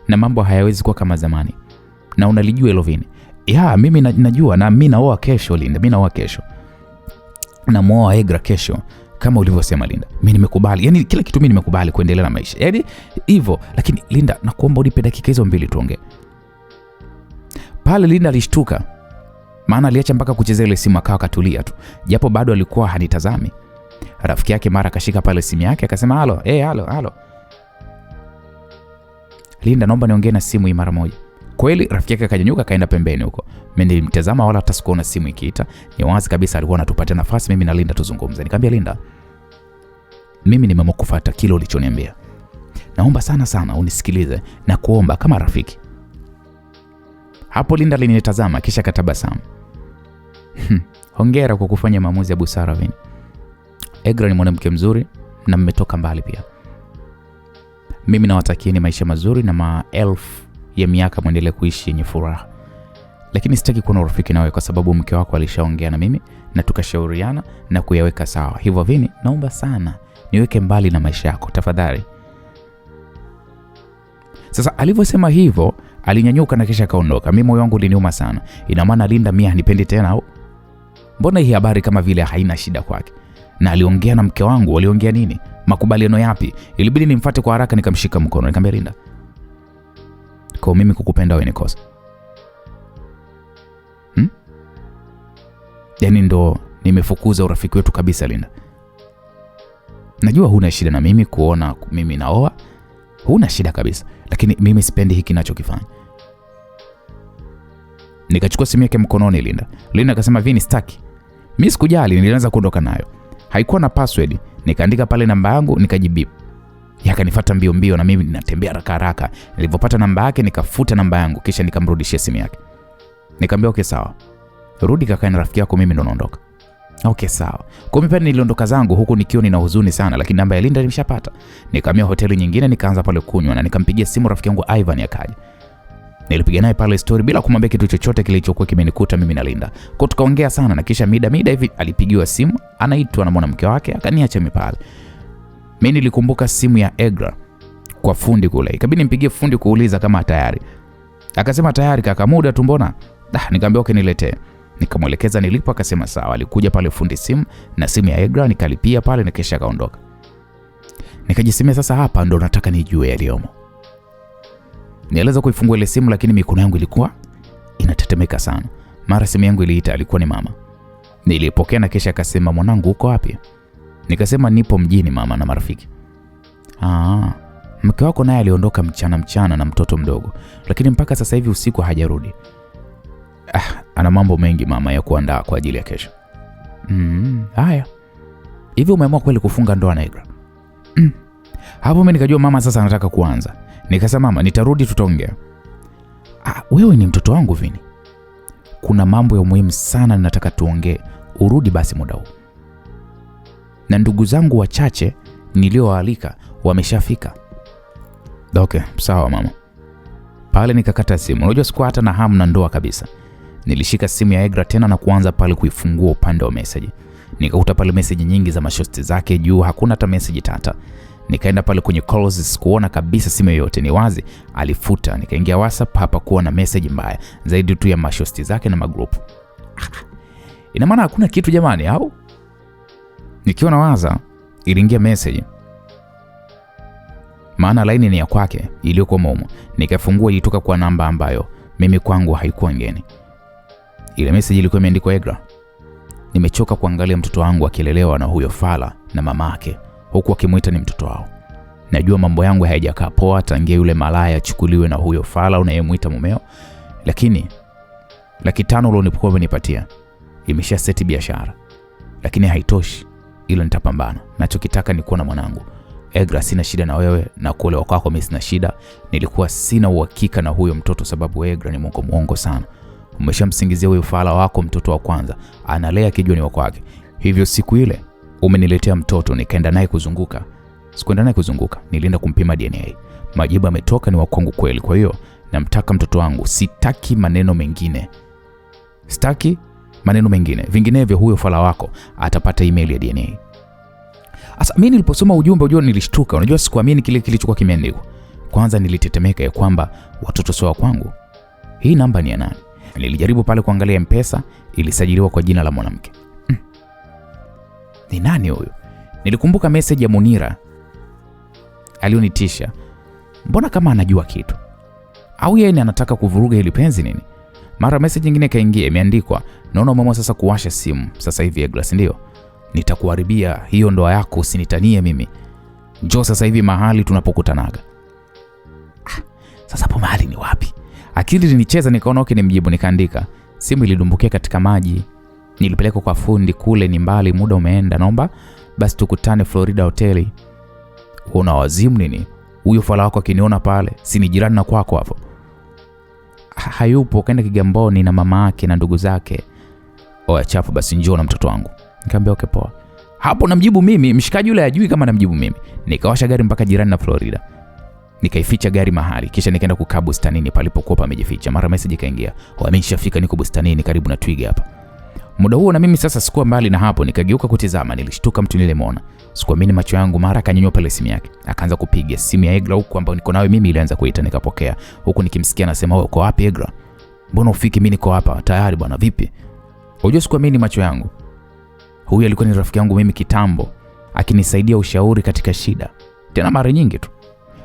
Na mambo hayawezi kuwa kama zamani. Na unalijua hilo Vini. Mimi najua, na mimi naoa kesho Linda. Mimi naoa kesho. Na muoa Egra kesho kama ulivyosema Linda. Mimi nimekubali. Yaani kila kitu mimi nimekubali kuendelea na maisha. Yaani hivyo, lakini Linda nakuomba unipe dakika hizo 2 tuongee. Pale Linda alishtuka. Maana aliacha mpaka kucheza ile simu akawa katulia tu. Japo bado alikuwa hanitazami. Rafiki yake mara akashika pale simu yake akasema, halo, halo. Linda, naomba niongee na simu hii mara moja. Kweli rafiki yake akanyanyuka kaenda pembeni huko. Mimi nilimtazama wala hata sikuona simu ikiita. Ni wazi kabisa alikuwa anatupatia nafasi mimi na Linda tuzungumze. Nikamwambia, Linda, mimi nimeamua kufuata kile ulichoniambia. Naomba sana unisikilize na kuomba kama rafiki. Hapo Linda alinitazama kisha katabasamu. Hongera kwa kufanya maamuzi ya busara Vini. Egra ni mwanamke mzuri na mmetoka mbali pia. Mimi nawatakieni maisha mazuri na maelfu ya miaka muendelee kuishi yenye furaha. Lakini sitaki kuwa na urafiki nawe kwa sababu mke wako alishaongea na mimi na tukashauriana na kuyaweka sawa. Hivyo Vini, naomba sana niweke mbali na maisha yako tafadhali. Sasa alivyosema hivyo, alinyanyuka na kisha kaondoka. Mimi moyo wangu uliniuma sana. Ina maana Linda mimi hanipendi tena au? Mbona hii habari kama vile haina shida kwake? Na aliongea na mke wangu, waliongea nini? Makubaliano yapi? Ilibidi nimfuate kwa haraka nikamshika mkono. Nikamwambia, Linda, kwa mimi kukupenda wewe ni kosa. Yaani ndo nimefukuza urafiki wetu kabisa Linda. Najua huna shida na mimi kuona mimi naoa. Huna shida kabisa. Lakini mimi sipendi hiki ninachokifanya. Nikachukua simu yake mkononi Linda. Linda akasema, Vini sitaki. Mimi sikujali, nilianza kuondoka nayo. Haikuwa na password. Nikaandika pale namba yangu, nikajibip. Yakanifuata mbio na mimi ninatembea haraka. Nilipopata namba yake nikafuta namba yangu kisha nikamrudishia simu yake. Nikamwambia okay sawa. Rudi kakae na rafiki yako, mimi ndo naondoka. Okay sawa. Kwa mimi pale niliondoka zangu huku nikiwa nina huzuni sana, lakini namba ya Linda nimeshapata. Nikamia hoteli nyingine, nikaanza pale kunywa na nikampigia simu rafiki yangu Ivan akaja. Nilipiga naye pale story bila kumwambia kitu chochote kilichokuwa kimenikuta mimi na Linda. Kwa tukaongea sana na kisha mida hivi alipigiwa simu, anaitwa na mwanamke wake, akaniacha mimi pale. Mimi nilikumbuka simu ya Egra kwa fundi kule. Ikabidi nimpigie fundi kuuliza kama tayari. Akasema tayari kaka, muda tu mbona? Nikamwambia okay niletee. Nikamwelekeza nilipo, akasema sawa. Alikuja pale fundi simu na simu ya Egra, nikalipia pale na kisha kaondoka. Nikajisemea sasa hapa ndo nataka nijue yaliomo. Nieleza kuifungua ile simu, lakini mikono yangu ilikuwa inatetemeka sana. Mara simu yangu iliita, alikuwa ni mama. Nilipokea na kisha akasema mwanangu uko wapi? Nikasema nipo mjini mama na marafiki. Mke wako naye aliondoka mchana na mtoto mdogo, lakini mpaka sasa hivi usiku hajarudi. Ana mambo mengi mama ya kuandaa kwa ajili ya kesho. Haya. Hivi umeamua kweli kufunga ndoa na Egra? Hapo mimi nikajua mama sasa anataka kuanza. Nikasema mama nitarudi tutaongea. Wewe ni mtoto wangu Vini. Kuna mambo ya muhimu sana ninataka tuongee. Urudi basi muda huu. Na ndugu zangu wachache nilioalika wameshafika. Okay, sawa mama. Pale nikakata simu. Unajua sikuwa hata na hamu na ndoa kabisa. Nilishika simu ya Egra tena na kuanza pale kuifungua upande wa message. Nikakuta pale message nyingi za mashosti zake juu, hakuna hata message tata. Nikaenda pale kwenye calls, sikuona kabisa simu yoyote, ni wazi alifuta. Nikaingia WhatsApp, hapa kuwa na message mbaya zaidi tu ya mashosti zake na magroup. Ina maana hakuna kitu jamani au? Nikiwa na waza, iliingia message. Maana line ni ya kwake iliyokuwa momo. Nikafungua, ilitoka kwa namba ambayo mimi kwangu haikuwa ngeni. Ile message ilikuwa imeandikwa Egra, nimechoka kuangalia mtoto wangu akilelewa na huyo fala na mamake, huku akimuita ni mtoto wao. Najua mambo yangu hayajakaa poa tangia yule malaya achukuliwe na huyo fala unayemuita mumeo, lakini 500 ulionipokuwa umenipatia imesha seti biashara. Lakini haitoshi, ila nitapambana. Nachokitaka ni kuona mwanangu. Egra, sina shida na wewe na kuolewa kwako mimi sina shida. Nilikuwa sina uhakika na huyo mtoto sababu Egra ni mwongo sana. Umeshamsingizia huyo fala wako mtoto wa kwanza, analea kijua ni wako wake. Hivyo siku ile umeniletea mtoto, nikaenda naye kuzunguka. Sikuenda naye kuzunguka, nilienda kumpima DNA. Majibu yametoka ni wa kwangu kweli. Kwa hiyo namtaka mtoto wangu, sitaki maneno mengine. Sitaki maneno mengine. Vinginevyo huyo fala wako atapata email ya DNA. Asa mimi niliposoma ujumbe ujue nilishtuka. Unajua sikuamini kile kilichokuwa kimeandikwa. Kwanza nilitetemeka ya kwamba watoto sio kwangu. Hii namba ni ya nani? Nilijaribu pale kuangalia M-Pesa, ilisajiliwa kwa jina la mwanamke. Ni nani huyo? Nilikumbuka message ya Munira alionitisha. Mbona kama anajua kitu? Au yeye anataka kuvuruga hili penzi nini? Mara message nyingine kaingia, imeandikwa, naona umeamua sasa kuwasha simu sasa hivi Egra, ndio? Nitakuharibia hiyo ndoa yako, usinitanie mimi. Njoo sasa hivi mahali tunapokutanaga. Sasa hapo mahali ni wapi? Akili ilinicheza, nikaona okay nimjibu, nikaandika. Simu ilidumbukia katika maji. Nilipeleka kwa fundi kule, ni mbali, muda umeenda. Naomba basi tukutane Florida hoteli. Una wazimu nini? Huyo fala wako akiniona pale, si ni jirani na kwako hapo? Hayupo, kaenda Kigamboni na mama yake na ndugu zake. Oya chafu, basi njoo na mtoto wangu. Nikamwambia okay poa. Hapo namjibu mimi, mshikaji yule hajui kama namjibu mimi. Nikawasha gari mpaka jirani na Florida. Nikaificha gari mahali, kisha nikaenda kukaa bustanini palipokuwa pamejificha. Mara message kaingia, "Wameshafika, niko bustanini karibu na Twiga hapa." Muda huo na mimi sasa sikuwa mbali na hapo, nikageuka kutizama, nilishtuka mtu nilimwona. Sikuamini macho yangu, mara akanyanyua pale simu yake. Akaanza kupiga simu ya Egra huko ambao niko nawe mimi, ilianza kuita, nikapokea. Huku nikimsikia anasema, "Wewe uko wapi Egra? Mbona ufiki? Mimi niko hapa tayari bwana, vipi?" Unajua sikuamini macho yangu. Huyu alikuwa ni rafiki yangu mimi kitambo, akinisaidia ushauri katika shida. Tena mara nyingi tu.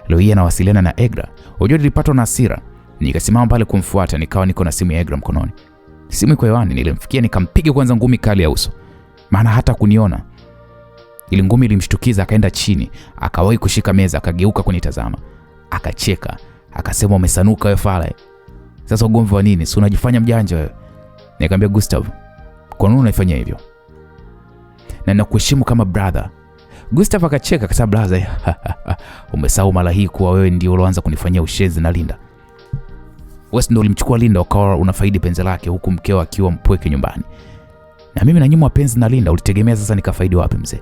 Leo hii anawasiliana na Egra. Unajua nilipatwa na hasira. Nikasimama pale kumfuata, nikawa niko na simu ya Egra mkononi. Simu iko hewani, nilimfikia nikampiga kwanza ngumi kali ya uso. Maana hata kuniona. Ile ngumi ilimshtukiza, akaenda chini, akawahi kushika meza, akageuka kunitazama. Akacheka, akasema, "Umesanuka wewe fala. Sasa ugomvi wa nini? Si unajifanya mjanja wewe." Nikamwambia, "Gustav, kwa nini unafanya hivyo? Na nakuheshimu kama brother." Gustav akacheka akasema, "Brother, umesahau mara hii kuwa wewe ndio uloanza kunifanyia ushezi na Linda." Wewe ndio ulimchukua Linda ukawa unafaidi penzi lake huku mkeo akiwa mpweke nyumbani. Na mimi nanyimwa penzi na Linda, ulitegemea sasa nikafaidi wapi mzee?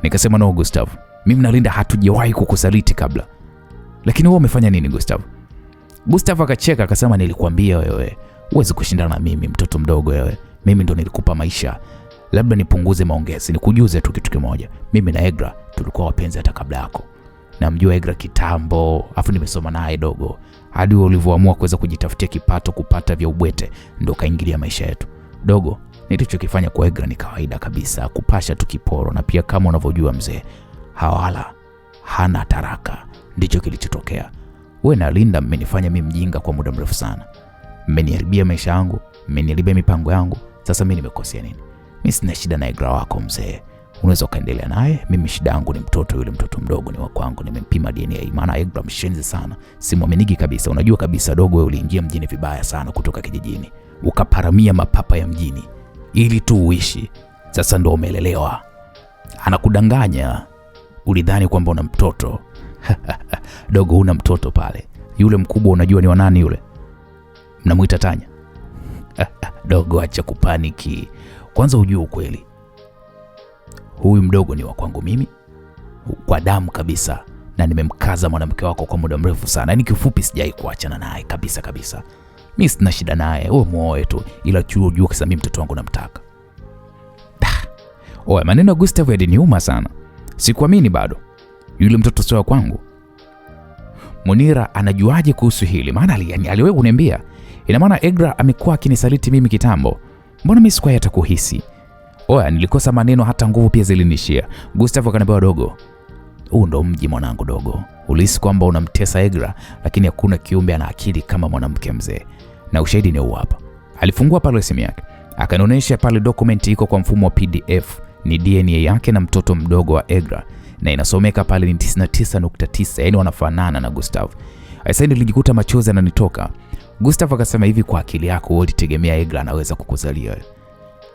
Nikasema no Gustavo, mimi na Linda hatujawahi kukusaliti kabla. Lakini wewe umefanya nini Gustavo? Gustavo akacheka akasema nilikwambia wewe, uwezi kushindana na mimi mtoto mdogo wewe. Mimi ndo nilikupa maisha. Labda nipunguze maongezi, nikujuze tu kitu kimoja. Mimi na Egra tulikuwa wapenzi hata kabla yako. Namjua Egra kitambo, afu nimesoma naye dogo. Hadi ulivyoamua kuweza kujitafutia kipato kupata vya ubwete, ndo kaingilia maisha yetu. Dogo, nilichokifanya kwa Egra ni kawaida kabisa, kupasha tu kiporo, na pia kama unavyojua mzee, hawala hana taraka. Ndicho kilichotokea. Wewe na Linda mmenifanya mimi mjinga kwa muda mrefu sana. Mmeniharibia maisha yangu, mmeniharibia mipango yangu. Sasa mimi nimekosea nini? Mimi sina shida na Egra wako mzee. Unaweza kaendelea naye. Mimi shida yangu ni mtoto yule, mtoto mdogo ni wa kwangu. Nimempima DNA, maana Egra mshenzi sana. Simwaminiki kabisa. Unajua kabisa dogo, wewe uliingia mjini vibaya sana kutoka kijijini. Ukaparamia mapapa ya mjini ili tu uishi. Sasa ndo umelelewa. Anakudanganya. Ulidhani kwamba una mtoto. Dogo, una mtoto pale. Yule mkubwa unajua ni wa nani yule? Mnamuita Tanya. Dogo, acha kupaniki. Kwanza ujue ukweli. Huyu mdogo ni wa kwangu mimi kwa damu kabisa, na nimemkaza mwanamke wako kwa muda mrefu sana. Yaani kifupi sijai kuachana naye kabisa kabisa. Mimi sina shida naye, wewe muoe tu, ila ujue kisa mimi mtoto wangu namtaka. Oe, maneno ya Gustavo yaliniuma sana. Sikuamini bado. Yule mtoto sio wa kwangu. Munira anajuaje kuhusu hili? Maana aliwewe kuniambia. Ina maana Egra amekuwa akinisaliti mimi kitambo. Mbona mimi sikuwa hatakuhisi? Oya, nilikosa maneno, hata nguvu pia zilinishia. Gustavo akaniambia, dogo, huu ndo mji mwanangu dogo. Ulihisi kwamba unamtesa Egra, lakini hakuna kiumbe ana akili kama mwanamke mzee. Na ushahidi ni huu hapa. Alifungua pale simu yake, akanionyesha pale document iko kwa mfumo wa PDF. Ni DNA yake na mtoto mdogo wa Egra, na inasomeka pale ni 99.9, yani wanafanana na Gustavo. Sasa nilijikuta machozi yananitoka. Gustavo akasema, hivi kwa akili yako wewe ulitegemea Egra anaweza kukuzalia wewe?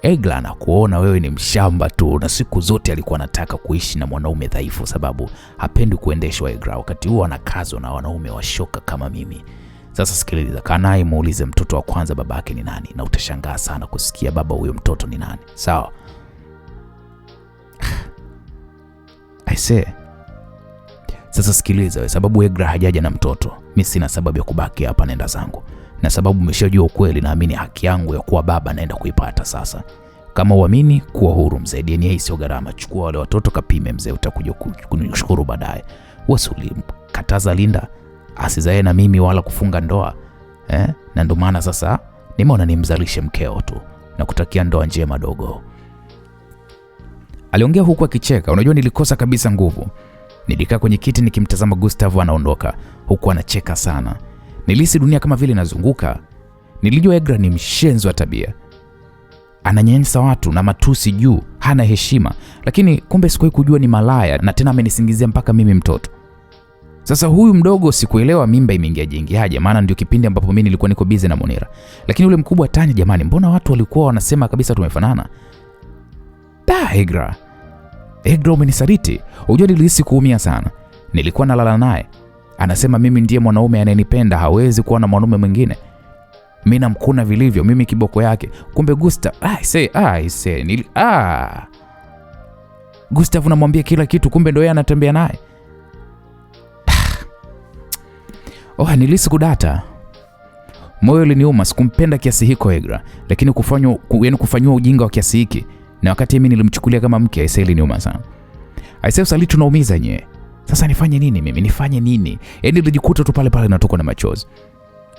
Egra anakuona wewe ni mshamba tu, na siku zote alikuwa anataka kuishi na mwanaume dhaifu sababu hapendi kuendeshwa. Egra wakati huo anakazwa na wanaume washoka kama mimi. Sasa sikiliza, kanai muulize mtoto wa kwanza babake ni nani, na utashangaa sana kusikia baba huyo mtoto ni nani. Sawa? Sasa sikiliza wewe, sababu Egra hajaja na mtoto, mimi sina sababu ya kubaki hapa, nenda zangu. Na sababu umeshajua ukweli, naamini haki yangu ya kuwa baba naenda kuipata sasa. Kama uamini, kuwa huru mzee. DNA sio gharama. Chukua wale watoto kapime mzee, utakuja kunishukuru baadaye. Wewe ulimkataza Linda asizae na mimi wala kufunga ndoa. Na ndio maana sasa nimeona nimzalishe mkeo tu, na kutakia ndoa njema dogo. Aliongea huku akicheka. Unajua nilikosa kabisa nguvu. Nilikaa kwenye kiti nikimtazama Gustavo anaondoka huku anacheka sana. Nilihisi dunia kama vile inazunguka. Nilijua Egra ni mshenzi wa tabia. Ananyanyasa watu na matusi juu, hana heshima, lakini kumbe sikuwahi kujua ni malaya, na tena amenisingizia mpaka mimi mtoto. Sasa huyu mdogo sikuelewa mimba imeingiaje, maana ndio kipindi ambapo mimi nilikuwa niko busy na Munira. Lakini yule mkubwa Tanya, jamani, mbona watu walikuwa wanasema kabisa tumefanana? Egra umenisaliti. Unajua nilihisi kuumia sana. Nilikuwa nalala naye. Anasema mimi ndiye mwanaume anayenipenda, hawezi kuwa na mwanaume mwingine. Mimi namkuna vilivyo, mimi kiboko yake. Kumbe Gustavo namwambia kila kitu, kumbe ndio yeye anatembea naye. Nilihisi kudata. Moyo uliniuma, sikumpenda kiasi hiko Egra, lakini kufanywa ujinga wa kiasi hiki, na wakati mimi nilimchukulia kama mke, iliniuma sana. Usaliti tunaumiza yenyewe. Sasa nifanye nini mimi? Nifanye nini? Nilijikuta tu pale pale natokwa na machozi.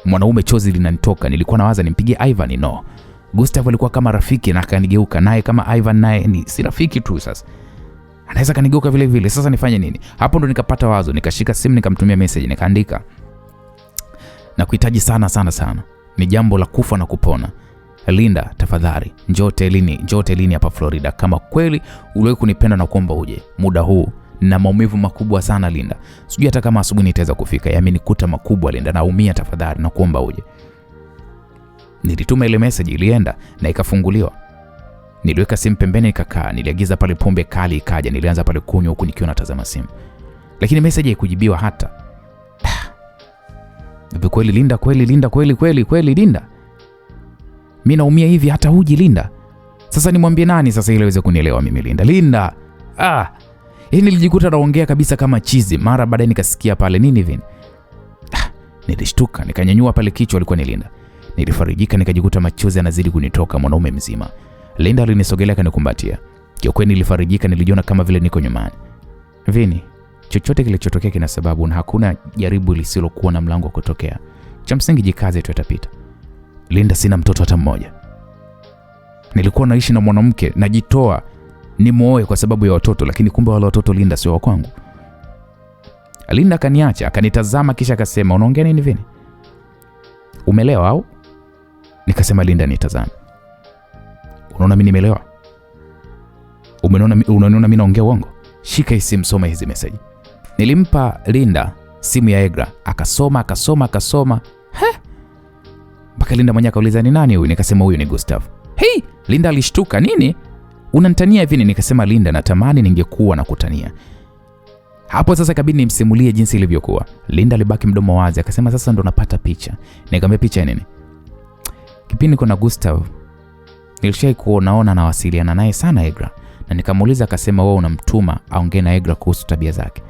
Mwanaume chozi linanitoka. Nilikuwa nawaza nimpigie Ivan, no. Gustavo alikuwa kama rafiki na akanigeuka, naye kama Ivan naye ni si rafiki tu, sasa anaweza kanigeuka vile vile. Sasa nifanye nini? Hapo ndo nikapata wazo, nikashika simu nikamtumia message, nikaandika, na kuhitaji sana sana sana. Ni jambo la kufa na kupona. Linda, tafadhali njoo hotelini hapa Florida. Kama kweli uliwahi kunipenda na kuomba uje. Muda huu na maumivu makubwa sana Linda. Sijui hata kama asubuhi nitaweza kufika. Yamenikuta makubwa Linda, naumia, tafadhali na kuomba uje. Nilituma ile message, ilienda na ikafunguliwa. Niliweka simu pembeni nikakaa. Niliagiza pale pombe kali ikaja. Nilianza pale kunywa huku nikiwa natazama simu. Lakini message haikujibiwa hata. Vipi kweli Linda, kweli Linda? Mimi naumia hivi hata huji Linda. Sasa nimwambie nani sasa ili aweze kunielewa mimi Linda? Nilijikuta naongea kabisa kama chizi. Mara baadaye nikasikia pale nini hivi. Nilishtuka, nikanyanyua pale kichwa, alikuwa ni Linda. Nilifarijika, nikajikuta machozi yanazidi kunitoka mwanaume mzima. Linda alinisogelea kanikumbatia. Kiukweli nilifarijika, nilijiona kama vile niko nyumbani. Vini, chochote kilichotokea kina sababu na hakuna jaribu lisilokuwa na mlango wa kutokea. Cha msingi jikaze tu itapita. Linda, sina mtoto hata mmoja. Nilikuwa naishi na mwanamke, najitoa nimuoe kwa sababu ya watoto, lakini kumbe wale watoto Linda sio wa kwangu. Linda akaniacha, akanitazama kisha akasema, unaongea nini Vini? Umelewa au? Nikasema, Linda nitazame. Unaona mimi nimelewa? Unaona mimi naongea uongo? Shika hii simu, soma hizi message. Nilimpa Linda simu ya Egra, akasoma. Mpaka Linda mwenyewe akauliza, ni nani huyu? Nikasema, huyu ni Gustav. Hey! Linda alishtuka, nini? Unanitania hivi? Nikasema, Linda, natamani ningekuwa na kutania. Hapo sasa kabidi nimsimulie jinsi ilivyokuwa. Linda alibaki mdomo wazi, akasema, sasa ndo napata picha. Nikamwambia, picha nini? Kipindi niko na Gustav nilishai kuonaona na wasiliana naye sana Egra, na nikamuuliza, akasema, wewe unamtuma aongee na Egra kuhusu tabia zake.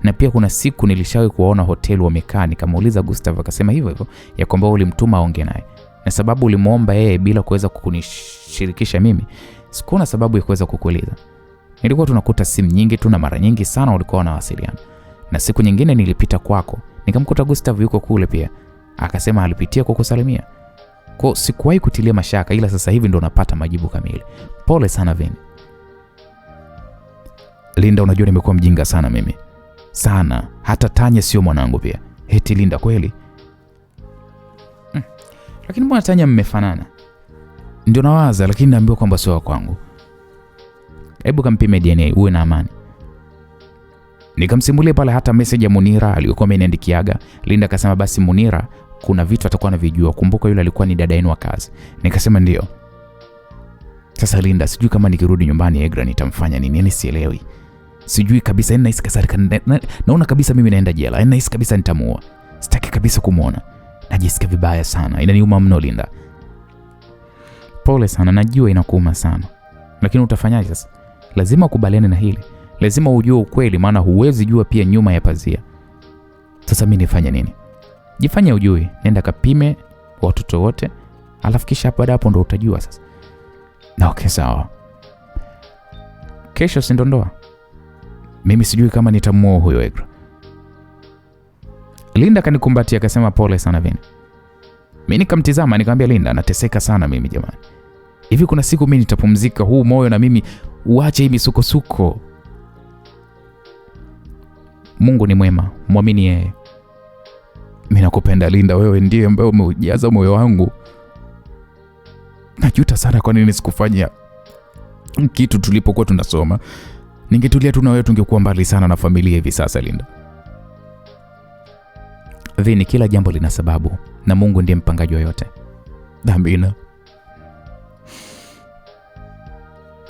Na pia kuna siku nilishawahi kuona hoteli wamekaa, nikamuuliza Gustav, akasema hivyo ya kwamba ulimtuma aongee naye. Na sababu ulimuomba yeye bila kuweza kukunishirikisha mimi, sikuona sababu ya kuweza kukuuliza. Nilikuwa tunakuta simu nyingi tu na mara nyingi sana ulikuwa unawasiliana. Na siku nyingine nilipita kwako, nikamkuta Gustav yuko kule pia. Akasema alipitia kukusalimia. Kwa sikuwahi kutilia mashaka, ila sasa hivi ndo napata majibu kamili. Pole sana Vini. Linda, unajua nimekuwa mjinga sana mimi. Sana. Hata Tanya sio mwanangu pia. Eti Linda kweli? Lakini mbona Tanya mmefanana? Ndio nawaza, lakini naambiwa kwamba sio kwangu. Hebu kampime DNA uwe na amani. Nikamsimulia pale hata message ya Munira aliyokuwa ameniandikiaga. Linda akasema, basi Munira kuna vitu atakuwa anavijua. Kumbuka yule alikuwa ni dada yenu wa kazi. Nikasema ndio. Sasa Linda, sijui kama nikirudi nyumbani Egra nitamfanya nini? Yaani sielewi. Sijui kabisa, nahisi kasarika. Naona kabisa mimi naenda jela. Nahisi kabisa nitamuoa. Sitaki kabisa kumuona. Najisikia vibaya sana. Inaniuma mno Linda. Pole sana, najua inakuuma sana. Lakini utafanyaje sasa? Lazima ukubaliane na hili. Lazima ujue ukweli, maana huwezi jua pia nyuma ya pazia. Sasa mimi nifanye nini? Jifanye ujui, nenda kapime watoto wote, alafu kisha baada hapo ndo utajua sasa. Na okay, sawa. Kesho si ndo ndoa? Mimi sijui kama nitamuoa huyo Egra. Linda kanikumbatia akasema, pole sana Vini. Mimi nikamtizama nikamwambia, Linda, nateseka sana mimi jamani. Hivi kuna siku mimi nitapumzika huu moyo na mimi uache hii misukosuko? Mungu ni mwema, muamini yeye. Mimi nakupenda Linda, wewe ndiye ambaye umeujaza moyo wangu. Najuta sana kwa nini sikufanya kitu tulipokuwa tunasoma. Ningetulia tu na wewe tungekuwa mbali sana na familia hivi sasa Linda. Vini, kila jambo lina sababu na Mungu ndiye mpangaji wa yote. Amina.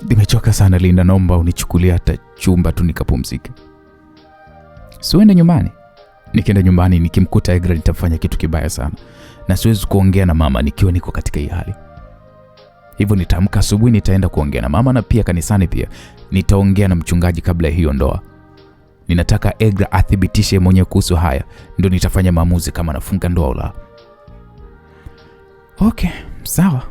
Nimechoka sana Linda, naomba unichukulie hata chumba tu nikapumzike. Siende nyumbani. Nikienda nyumbani nikimkuta Egra nitafanya kitu kibaya sana. Na siwezi kuongea na mama nikiwa niko katika hii hali. Hivyo nitaamka asubuhi nitaenda kuongea na mama, na pia kanisani pia nitaongea na mchungaji kabla hiyo ndoa. Ninataka Egra athibitishe mwenyewe kuhusu haya, ndio nitafanya maamuzi kama nafunga ndoa au la. Okay, sawa.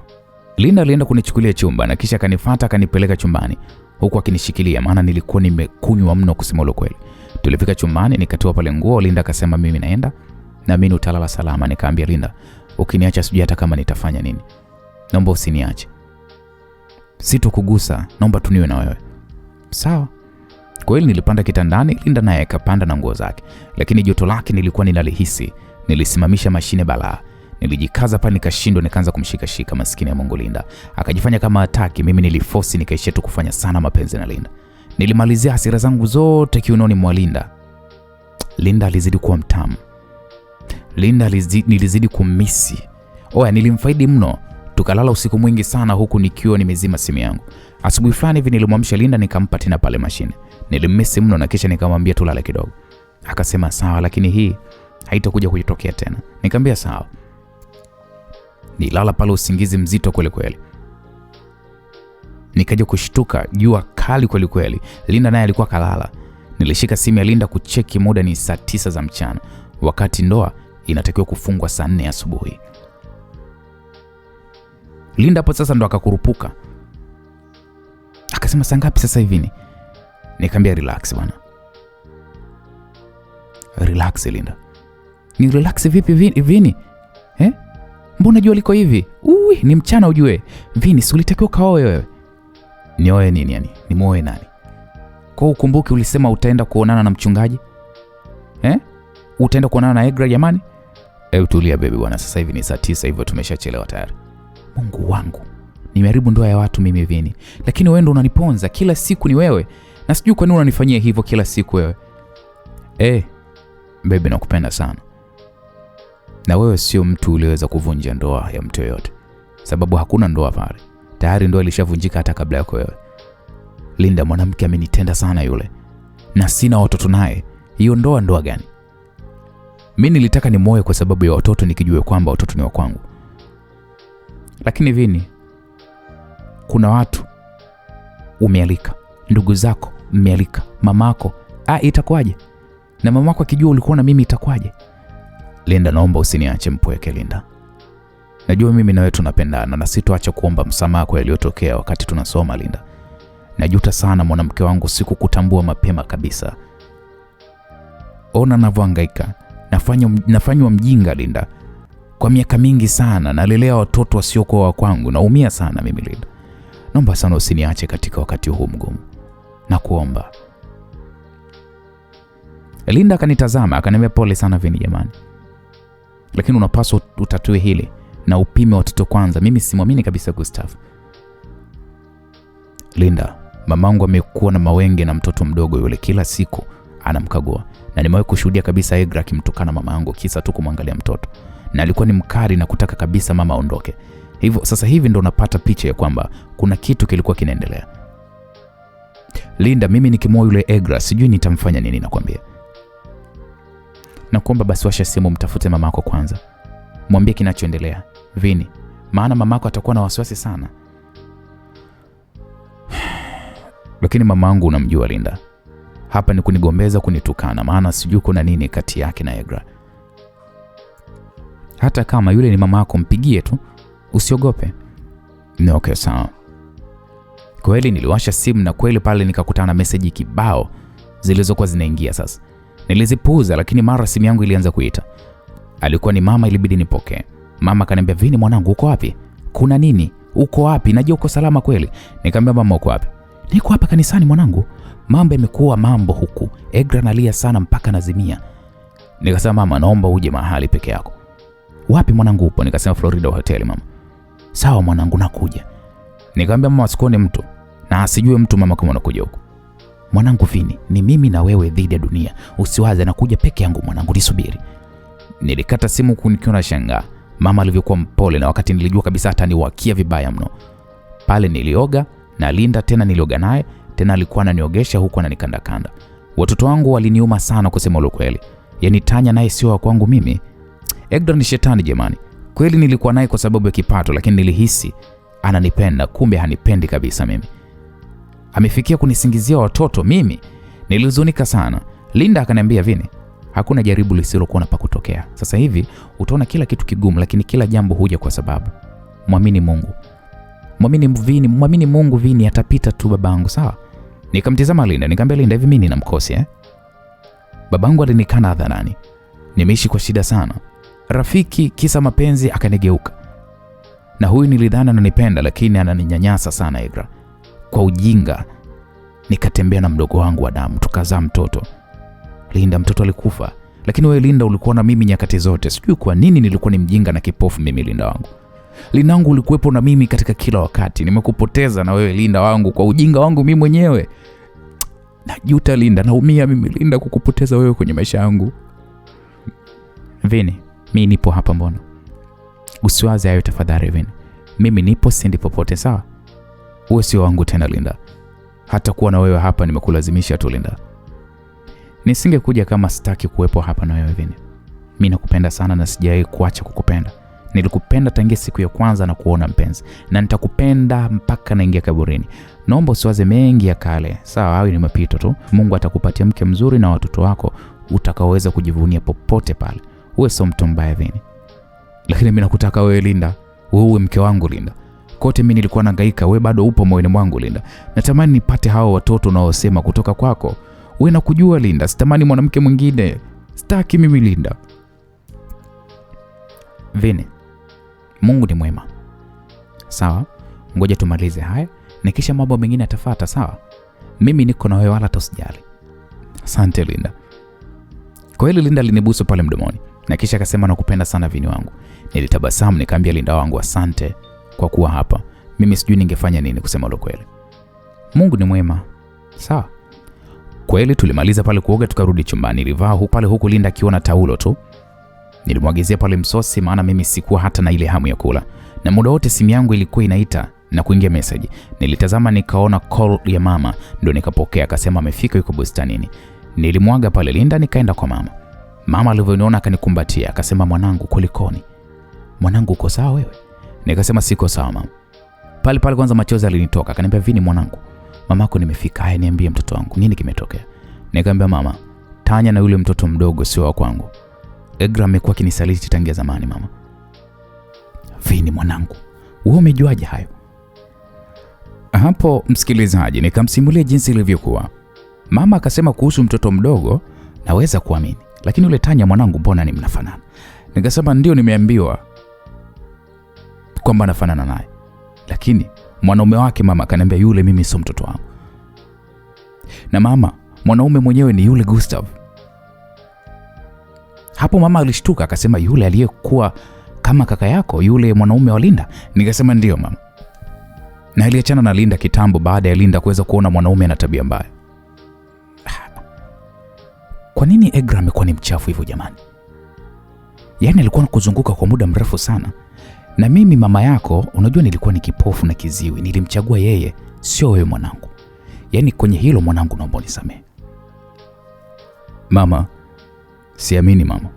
Linda alienda kunichukulia chumba na kisha kanifuata akanipeleka chumbani huku akinishikilia, maana nilikuwa nimekunywa mno kusema ukweli. Tulifika chumbani nikatoa pale nguo. Linda akasema, mimi naenda na mimi utalala salama. Nikaambia Linda, ukiniacha sijui hata kama nitafanya nini. Naomba usiniache. Sitokugusa, naomba tuniwe na wewe. Sawa. Kweli nilipanda kitandani, Linda naye akapanda na nguo zake. Lakini joto lake nilikuwa ninalihisi. Nilisimamisha mashine balaa. Nilijikaza pa nikashindwa, nikaanza kumshika maskini ya Mungu Linda. Akajifanya kama hataki, mimi niliforce nikaishia tu kufanya sana mapenzi na Linda. Nilimalizia hasira zangu zote kiunoni mwa Linda. Linda alizidi kuwa mtamu. Linda nilizidi kumisi. Oya, nilimfaidi mno. Tukalala usiku mwingi sana huku nikiwa nimezima simu yangu. Asubuhi fulani hivi nilimwamsha Linda nikampa tena pale mashine. Nilimmisi mno na kisha nikamwambia tulale kidogo. Akasema sawa, lakini hii haitakuja kujitokea tena. Nikamwambia sawa. Nilala pale usingizi mzito kweli kweli. Nikaja kushtuka, jua kali kweli kweli. Linda naye alikuwa kalala. Nilishika simu ya Linda kucheki, muda ni saa 9 za mchana, wakati ndoa inatakiwa kufungwa saa 4 asubuhi. Linda hapo sasa ndo akakurupuka. Akasema saa ngapi sasa hivi? Nikamwambia relax bwana. Relax Linda. Ni relax vipi Vini? Mbona jua liko hivi? Ni mchana ujue. Vini, si ulitakiwa kaoe wewe? Nioe nini yani? Nimoe nani? Kwa ukumbuki ulisema utaenda kuonana na mchungaji? Utaenda kuonana na Egra jamani? Tulia baby bwana, sasa hivi ni saa 9 hivyo tumeshachelewa tayari. Mungu wangu. Nimeharibu ndoa ya watu mimi Vini. Lakini wewe ndo unaniponza, kila siku ni wewe. Na sijui kwa nini unanifanyia hivyo kila siku wewe. Baby nakupenda sana. Na wewe sio mtu uliweza kuvunja ndoa ya mtu yoyote. Sababu hakuna ndoa pale. Tayari ndoa ilishavunjika hata kabla yako wewe. Linda, mwanamke amenitenda sana yule. Na sina watoto naye. Hiyo ndoa gani? Mimi nilitaka nimoe kwa sababu ya watoto, nikijua kwamba watoto ni wa kwangu. Lakini Vini, kuna watu umealika, ndugu zako umealika, mamako, itakuwaje? Na mamako akijua ulikuwa na mimi itakuwaje? Linda, naomba usiniache mpweke Linda. Najua mimi na wewe tunapendana na sitoacha kuomba msamaha kwa yaliyotokea wakati tunasoma Linda. Najuta sana mwanamke wangu, sikukutambua mapema kabisa. Ona ninavyohangaika, nafanywa mjinga Linda. Kwa miaka mingi sana nalelea watoto wasiokuwa wa kwangu, naumia sana mimi Linda. Naomba sana usiniache katika wakati huu mgumu. Nakuomba. Linda akanitazama akaniambia pole sana Vini jamani. Lakini unapaswa utatue hili na upime watoto kwanza. Mimi simwamini kabisa Gustav. Linda, mamangu amekuwa na mawenge na mtoto mdogo yule, kila siku anamkagua. Na nimewahi kushuhudia kabisa Egra akimtukana mamangu kisa tu kumwangalia mtoto. Na alikuwa ni mkali na kutaka kabisa mama aondoke. Hivyo sasa hivi ndo napata picha ya kwamba kuna kitu kilikuwa kinaendelea. Linda, mimi nikimoa yule Egra sijui nitamfanya nini nakwambia. Nakuomba basi washa simu mtafute mamako kwanza. Mwambie kinachoendelea Vini, maana mamako atakuwa na wasiwasi sana. Lakini mamangu unamjua Linda. Hapa ni kunigombeza, kunitukana, maana sijui kuna nini kati yake na Egra. Hata kama yule ni mamako mpigie tu, usiogope. Okay sawa. Kweli niliwasha simu na kweli pale nikakutana na message kibao zilizokuwa zinaingia sasa. Nilizipuuza, lakini mara simu yangu ilianza kuita. Alikuwa ni mama, ilibidi nipokee. Mama akaniambia, Vini mwanangu, uko wapi? Kuna nini? Uko wapi? Najua uko salama kweli. Nikamwambia, mama uko wapi? Niko hapa kanisani mwanangu. Mambo yamekuwa mambo huku. Egra analia sana mpaka nazimia. Nikasema, mama naomba uje mahali peke yako. Wapi mwanangu upo? Nikasema Florida Hotel mama. Sawa mwanangu nakuja. Nikamwambia mama usikone mtu. Na asijue mtu mama kama unakuja huko. Mwanangu Vini, ni mimi na wewe dhidi ya dunia. Usiwaze nakuja peke yangu mwanangu, nisubiri. Nilikata simu kunikiona shangaa. Mama alivyokuwa mpole na wakati nilijua kabisa ataniwakia vibaya mno. Pale nilioga na Linda tena nilioga naye, tena alikuwa ananiogesha huku ananikandakanda. Watoto wangu waliniuma sana kusema ukweli. Yaani Tanya naye sio wa kwangu mimi. Egra ni shetani jamani. Kweli nilikuwa naye kwa sababu ya kipato, lakini nilihisi ananipenda, kumbe hanipendi kabisa mimi. Amefikia kunisingizia watoto mimi. Nilihuzunika sana. Linda akaniambia, Vini, hakuna jaribu lisilokuwa na pa kutokea. Sasa hivi utaona kila kitu kigumu, lakini kila jambo huja kwa sababu. Muamini Mungu. Muamini Mungu Vini, atapita tu babangu, sawa? Nikamtazama Linda, nikamwambia Linda, hivi mimi nina mkosi Babangu alinikana hadharani. Nimeishi kwa shida sana. Rafiki kisa mapenzi akanigeuka. Na huyu nilidhani ananipenda, lakini ananinyanyasa sana Egra. Kwa ujinga nikatembea na mdogo wangu wa damu, tukazaa mtoto. Linda, mtoto alikufa. Lakini wewe Linda ulikuwa na mimi nyakati zote. Sijui kwa nini nilikuwa ni mjinga na kipofu mimi Linda wangu. Linangu ulikuwepo na mimi katika kila wakati. Nimekupoteza na wewe Linda wangu kwa ujinga wangu mimi mwenyewe. Najuta Linda, naumia mimi Linda kukupoteza wewe kwenye maisha yangu. Vini, mimi nipo hapa mbona? Usiwaze hayo tafadhali Vini. Mimi nipo sendi popote, sawa? Uwe sio wangu tena Linda. Hata kuwa na wewe hapa nimekulazimisha tu Linda. Nisingekuja kama sitaki kuwepo hapa na wewe Vini. Mimi nakupenda sana na sijawahi kuacha kukupenda. Nilikupenda tangia siku ya kwanza na kuona mpenzi, na nitakupenda mpaka naingia kaburini. Naomba usiwaze mengi ya kale, sawa? Hayo ni mapito tu. Mungu atakupatia mke mzuri na watoto wako utakaoweza kujivunia popote pale. Uwe sio mtu mbaya Vini. Lakini mimi nakutaka wewe Linda, wewe mke wangu Linda. Kote mimi nilikuwa nahangaika, wewe bado upo moyoni mwangu Linda. Natamani nipate hao watoto unaosema kutoka kwako. Wewe nakujua Linda, sitamani mwanamke mwingine. Sitaki mimi Linda. Vini, Mungu ni mwema. Sawa? Ngoja tumalize haya na kisha mambo mengine yatafuata, sawa? Mimi niko na wewe wala usijali. Asante Linda. Kwa hili Linda alinibusu pale mdomoni na kisha akasema nakupenda sana Vini wangu. Nilitabasamu nikamwambia Linda wangu asante kwa kuwa hapa. Mimi sijui ningefanya nini kusema lo kweli. Mungu ni mwema. Sawa? Kweli tulimaliza pale kuoga tukarudi chumbani. Nilivaa huku Linda akiona taulo tu. Nilimwagizia pale msosi maana mimi sikuwa hata na ile hamu ya kula. Na muda wote simu yangu ilikuwa inaita na kuingia message. Nilitazama nikaona call ya mama, ndio nikapokea, akasema amefika yuko bustanini. Nilimwaga pale Linda nikaenda kwa mama. Mama alivyoniona akanikumbatia, akasema mwanangu kulikoni? Mwanangu uko sawa wewe? Nikasema siko sawa mama. Pale kwanza machozi alinitoka, akaniambia Vini mwanangu, mamako nimefika, haya niambie mtoto wangu nini kimetokea? Nikamwambia mama, Tanya na yule mtoto mdogo sio wa kwangu. Egra amekuwa kinisaliti tangia zamani mama. Vini mwanangu, wewe umejuaje hayo? Hapo msikilizaji nikamsimulia jinsi ilivyokuwa. Mama akasema kuhusu mtoto mdogo naweza kuamini, lakini yule Tanya mwanangu mbona ni mnafanana? Nikasema ndio nimeambiwa kwamba nafanana naye, lakini mwanaume wake mama akaniambia yule mimi sio mtoto wangu. Na mama, mwanaume mwenyewe ni yule Gustav. Hapo mama alishtuka akasema yule aliyekuwa kama kaka yako, yule mwanaume wa Linda? Nikasema ndio mama. Na aliachana na Linda kitambo baada ya Linda kuweza kuona mwanaume ana tabia mbaya. Kwa nini Egra amekuwa ni mchafu hivyo jamani? Yaani alikuwa nakuzunguka kwa muda mrefu sana. Na mimi mama yako, unajua nilikuwa ni kipofu na kiziwi. Nilimchagua yeye, sio wewe mwanangu. Yaani kwenye hilo mwanangu naomba unisamehe. Mama, siamini mama.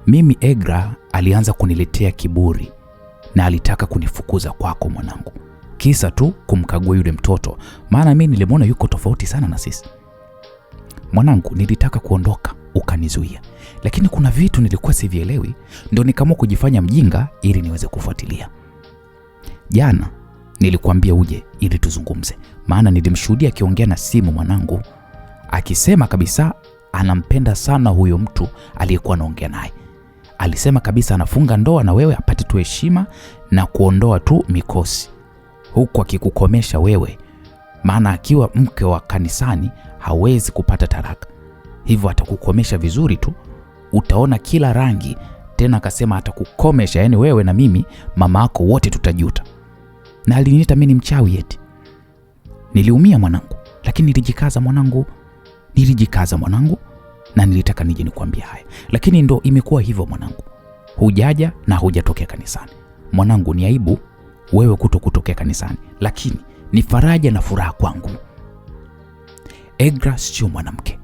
Mimi Egra alianza kuniletea kiburi na alitaka kunifukuza kwako mwanangu. Kisa tu kumkagua yule mtoto, maana mimi nilimwona yuko tofauti sana na sisi. Mwanangu, nilitaka kuondoka ukanizuia, lakini kuna vitu nilikuwa sivielewi, ndio nikaamua kujifanya mjinga ili niweze kufuatilia. Jana nilikwambia uje ili tuzungumze, maana nilimshuhudia akiongea na simu mwanangu, akisema kabisa anampenda sana huyo mtu aliyekuwa anaongea naye. Alisema kabisa anafunga ndoa na wewe apate tu heshima na kuondoa tu mikosi, huku akikukomesha wewe, maana akiwa mke wa kanisani hawezi kupata talaka. Hivyo atakukomesha vizuri tu, utaona kila rangi. Tena akasema atakukomesha, yani wewe na mimi mama yako wote tutajuta. Na aliniita mimi mchawi eti. Niliumia mwanangu, lakini nilijikaza mwanangu na nilitaka nije nikwambie haya. Lakini ndo imekuwa hivyo mwanangu. Hujaja na hujatokea kanisani. Mwanangu, ni aibu wewe kutokea kanisani, lakini ni faraja na furaha kwangu. Egra sio mwanamke.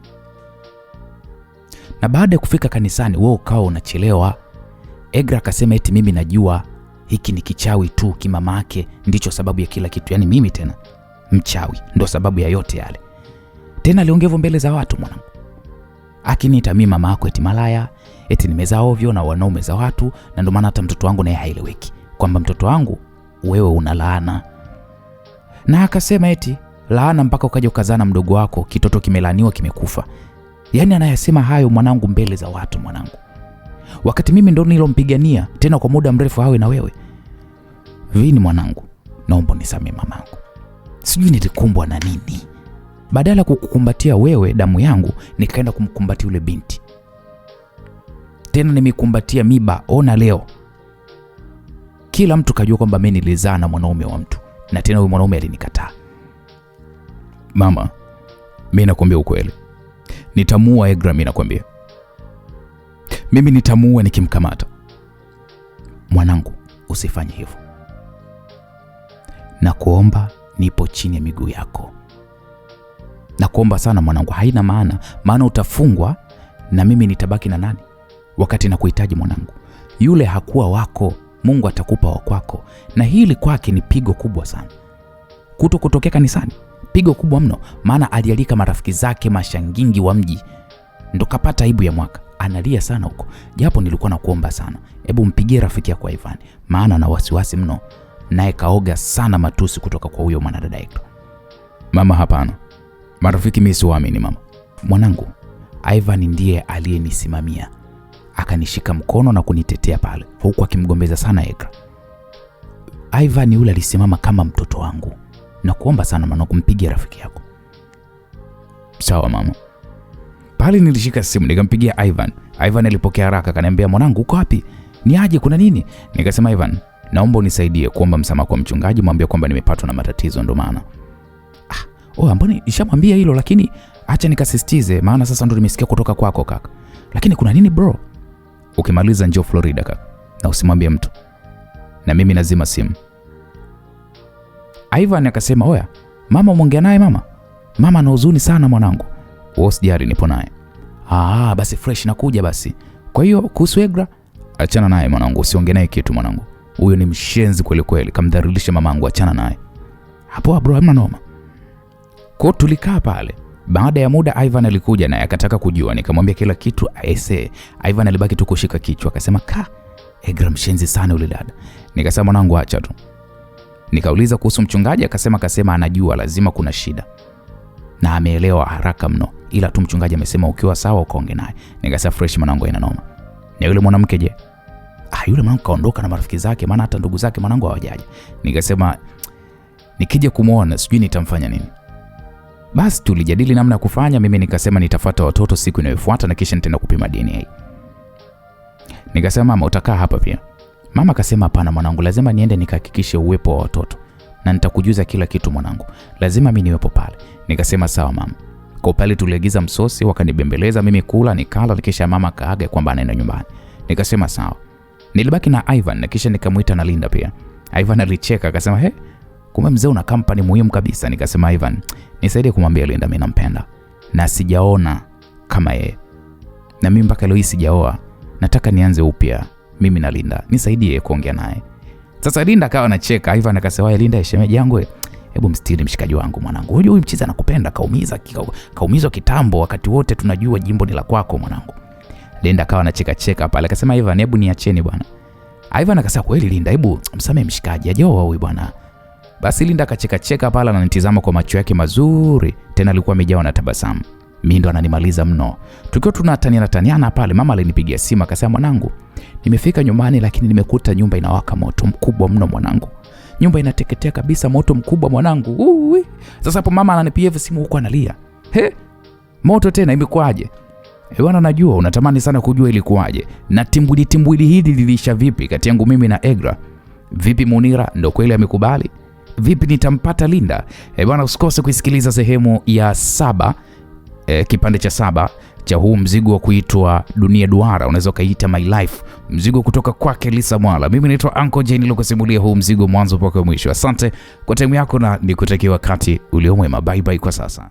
Na baada ya kufika kanisani wewe ukao unachelewa. Egra akasema eti mimi najua hiki ni kichawi tu, kimama yake ndicho sababu ya kila kitu. Yani mimi tena mchawi ndo sababu ya yote yale. Tena aliongea mbele za watu mwanangu, akiniita mimi mama yako eti malaya, eti nimezaa ovyo na wanaume za watu, na ndio maana hata mtoto wangu naye haeleweki kwamba mtoto wangu wewe una laana. Na akasema eti laana mpaka ukaja ukazana mdogo wako, kitoto kimelaniwa kimekufa. Yani anayasema hayo mwanangu mbele za watu mwanangu, wakati mimi ndo nilompigania tena kwa muda mrefu hawe na wewe. Vini mwanangu, naomba nisamee mamangu. Sijui nilikumbwa na nini. Badala kukukumbatia wewe damu yangu, nikaenda kumkumbatia yule binti. Tena nimekumbatia miba. Ona leo kila mtu kajua kwamba mimi nilizaa na mwanaume wa mtu, na tena huyo mwanaume alinikataa. Mama, mimi nakwambia ukweli. Nitamuua Egra, mimi nakwambia. Mimi nitamuua nikimkamata. Mwanangu, usifanye hivyo. Nakuomba, nipo chini ya miguu yako. Nakuomba sana mwanangu, haina maana utafungwa na mimi nitabaki na nani? wakati nakuhitaji mwanangu. Yule hakuwa wako, Mungu atakupa wa kwako. Na hili kwake ni pigo kubwa sana. Kutokea kanisani, pigo kubwa mno, maana alialika marafiki zake mashangingi wa mji. Ndo kapata aibu ya mwaka. Analia sana huko. Japo nilikuwa nakuomba sana, hebu mpigie rafiki yako Ivan, maana na wasiwasi mno, naye kaoga sana matusi kutoka kwa huyo mwanadada Egra. Mama, hapana. Marafiki mimi siwaamini mama. Mwanangu, Ivan ndiye aliyenisimamia. Akanishika mkono na kunitetea pale, huku akimgombeza sana Egra. Ivan yule alisimama kama mtoto wangu. Na kuomba sana mwanangu, mpigie rafiki yako. Sawa mama. Pale nilishika simu nikampigia Ivan. Ivan alipokea haraka, akaniambia, mwanangu uko wapi? Ni aje, kuna nini? Nikasema, Ivan, naomba unisaidie kuomba msamaha kwa mchungaji, mwambie kwamba nimepatwa na matatizo ndo maana. Mbona nishamwambia hilo, lakini acha nikasisitize, maana sasa ndo nimesikia kutoka kwako kaka. Lakini kuna nini bro? Ukimaliza njoo Florida kaka, na usimwambie mtu. Na mimi nazima simu. Ivan akasema, oya, mama umeongea naye mama? Mama ana huzuni sana mwanangu. Usijali, nipo naye. Basi fresh, nakuja basi. Kwa hiyo kuhusu Egra, achana naye mwanangu, usiongee naye kitu mwanangu. Huyo ni mshenzi kweli kweli, kamdhalilisha mamangu, achana naye. Hapo bro, hamna noma. Kwa tulikaa pale. Baada ya muda Ivan alikuja naye akataka kujua, nikamwambia kila kitu aise. Ivan alibaki tu kushika kichwa, akasema, Egra mshenzi sana yule dada. Nikasema, mwanangu acha tu. Nikauliza kuhusu mchungaji, akasema anajua lazima kuna shida. Na ameelewa haraka mno, ila tu mchungaji amesema ukiwa sawa ukaonge naye. Nikasema fresh mwanangu, ina noma. Na yule mwanamke je? Yule mwanamke kaondoka na marafiki zake, maana hata ndugu zake mwanangu hawajaje. Nikasema nikija kumuona sijui nitamfanya nini. Basi tulijadili namna ya kufanya. Mimi nikasema nitafuata watoto siku inayofuata na kisha nitaenda kupima DNA. Nikasema, mama utakaa hapa pia? Mama akasema, hapana mwanangu, lazima niende nikahakikishe uwepo wa watoto. Na nitakujuza kila kitu mwanangu. Lazima mimi niwepo pale. Nikasema sawa mama. Kwa pale tuliagiza msosi, wakanibembeleza mimi kula, nikala, kisha mama kaaga kwamba anaenda nyumbani. Nikasema sawa. Nilibaki na Ivan na kisha nikamuita na Linda pia. Ivan alicheka akasema, kumbe mzee una kampani muhimu kabisa. Nikasema, Ivan, nisaidie kumwambia Linda mimi nampenda na sijaona kama yeye. Na mimi mpaka leo sijaoa. Nataka nianze upya mimi na Linda. Nisaidie kuongea naye. Sasa Linda akawa anacheka. Ivan akasema, Linda shemeji yangu, hebu mstiri mshikaji wangu mwanangu. Huyu mchiza anakupenda, kaumizwa kitambo, wakati wote tunajua jimbo ni la kwako mwanangu. Linda akawa anacheka pale akasema, Ivan hebu niacheni bwana. Ivan akasema, kweli Linda, hebu msamee mshikaji, ajoa huyu bwana. Basi Linda akacheka pale na ananitazama kwa macho yake mazuri, tena alikuwa amejawa na tabasamu. Mimi ndo ananimaliza mno. Tukiwa tunataniana pale, mama alinipigia simu akasema, mwanangu, nimefika nyumbani lakini nimekuta nyumba inawaka moto mkubwa mno mwanangu. Nyumba inateketea kabisa, moto mkubwa mwanangu. Sasa hapo mama ananipigia simu huko analia. Moto tena imekuaje? Bwana, najua unatamani sana kujua ilikuwaje. Na timbwili hili lilisha vipi kati yangu mimi na Egra? Vipi Munira ndo kweli amekubali? Vipi nitampata Linda? Bwana, usikose kusikiliza sehemu ya 7, kipande cha 7 cha huu mzigo wa kuitwa Dunia Duara, unaweza kaita My Life, mzigo kutoka kwake Lisa Mwala. Mimi naitwa Uncle Jane nilokusimulia huu mzigo mwanzo mpaka mwisho. Asante kwa time yako na nikutakia wakati uliomwema. Bye bye kwa sasa.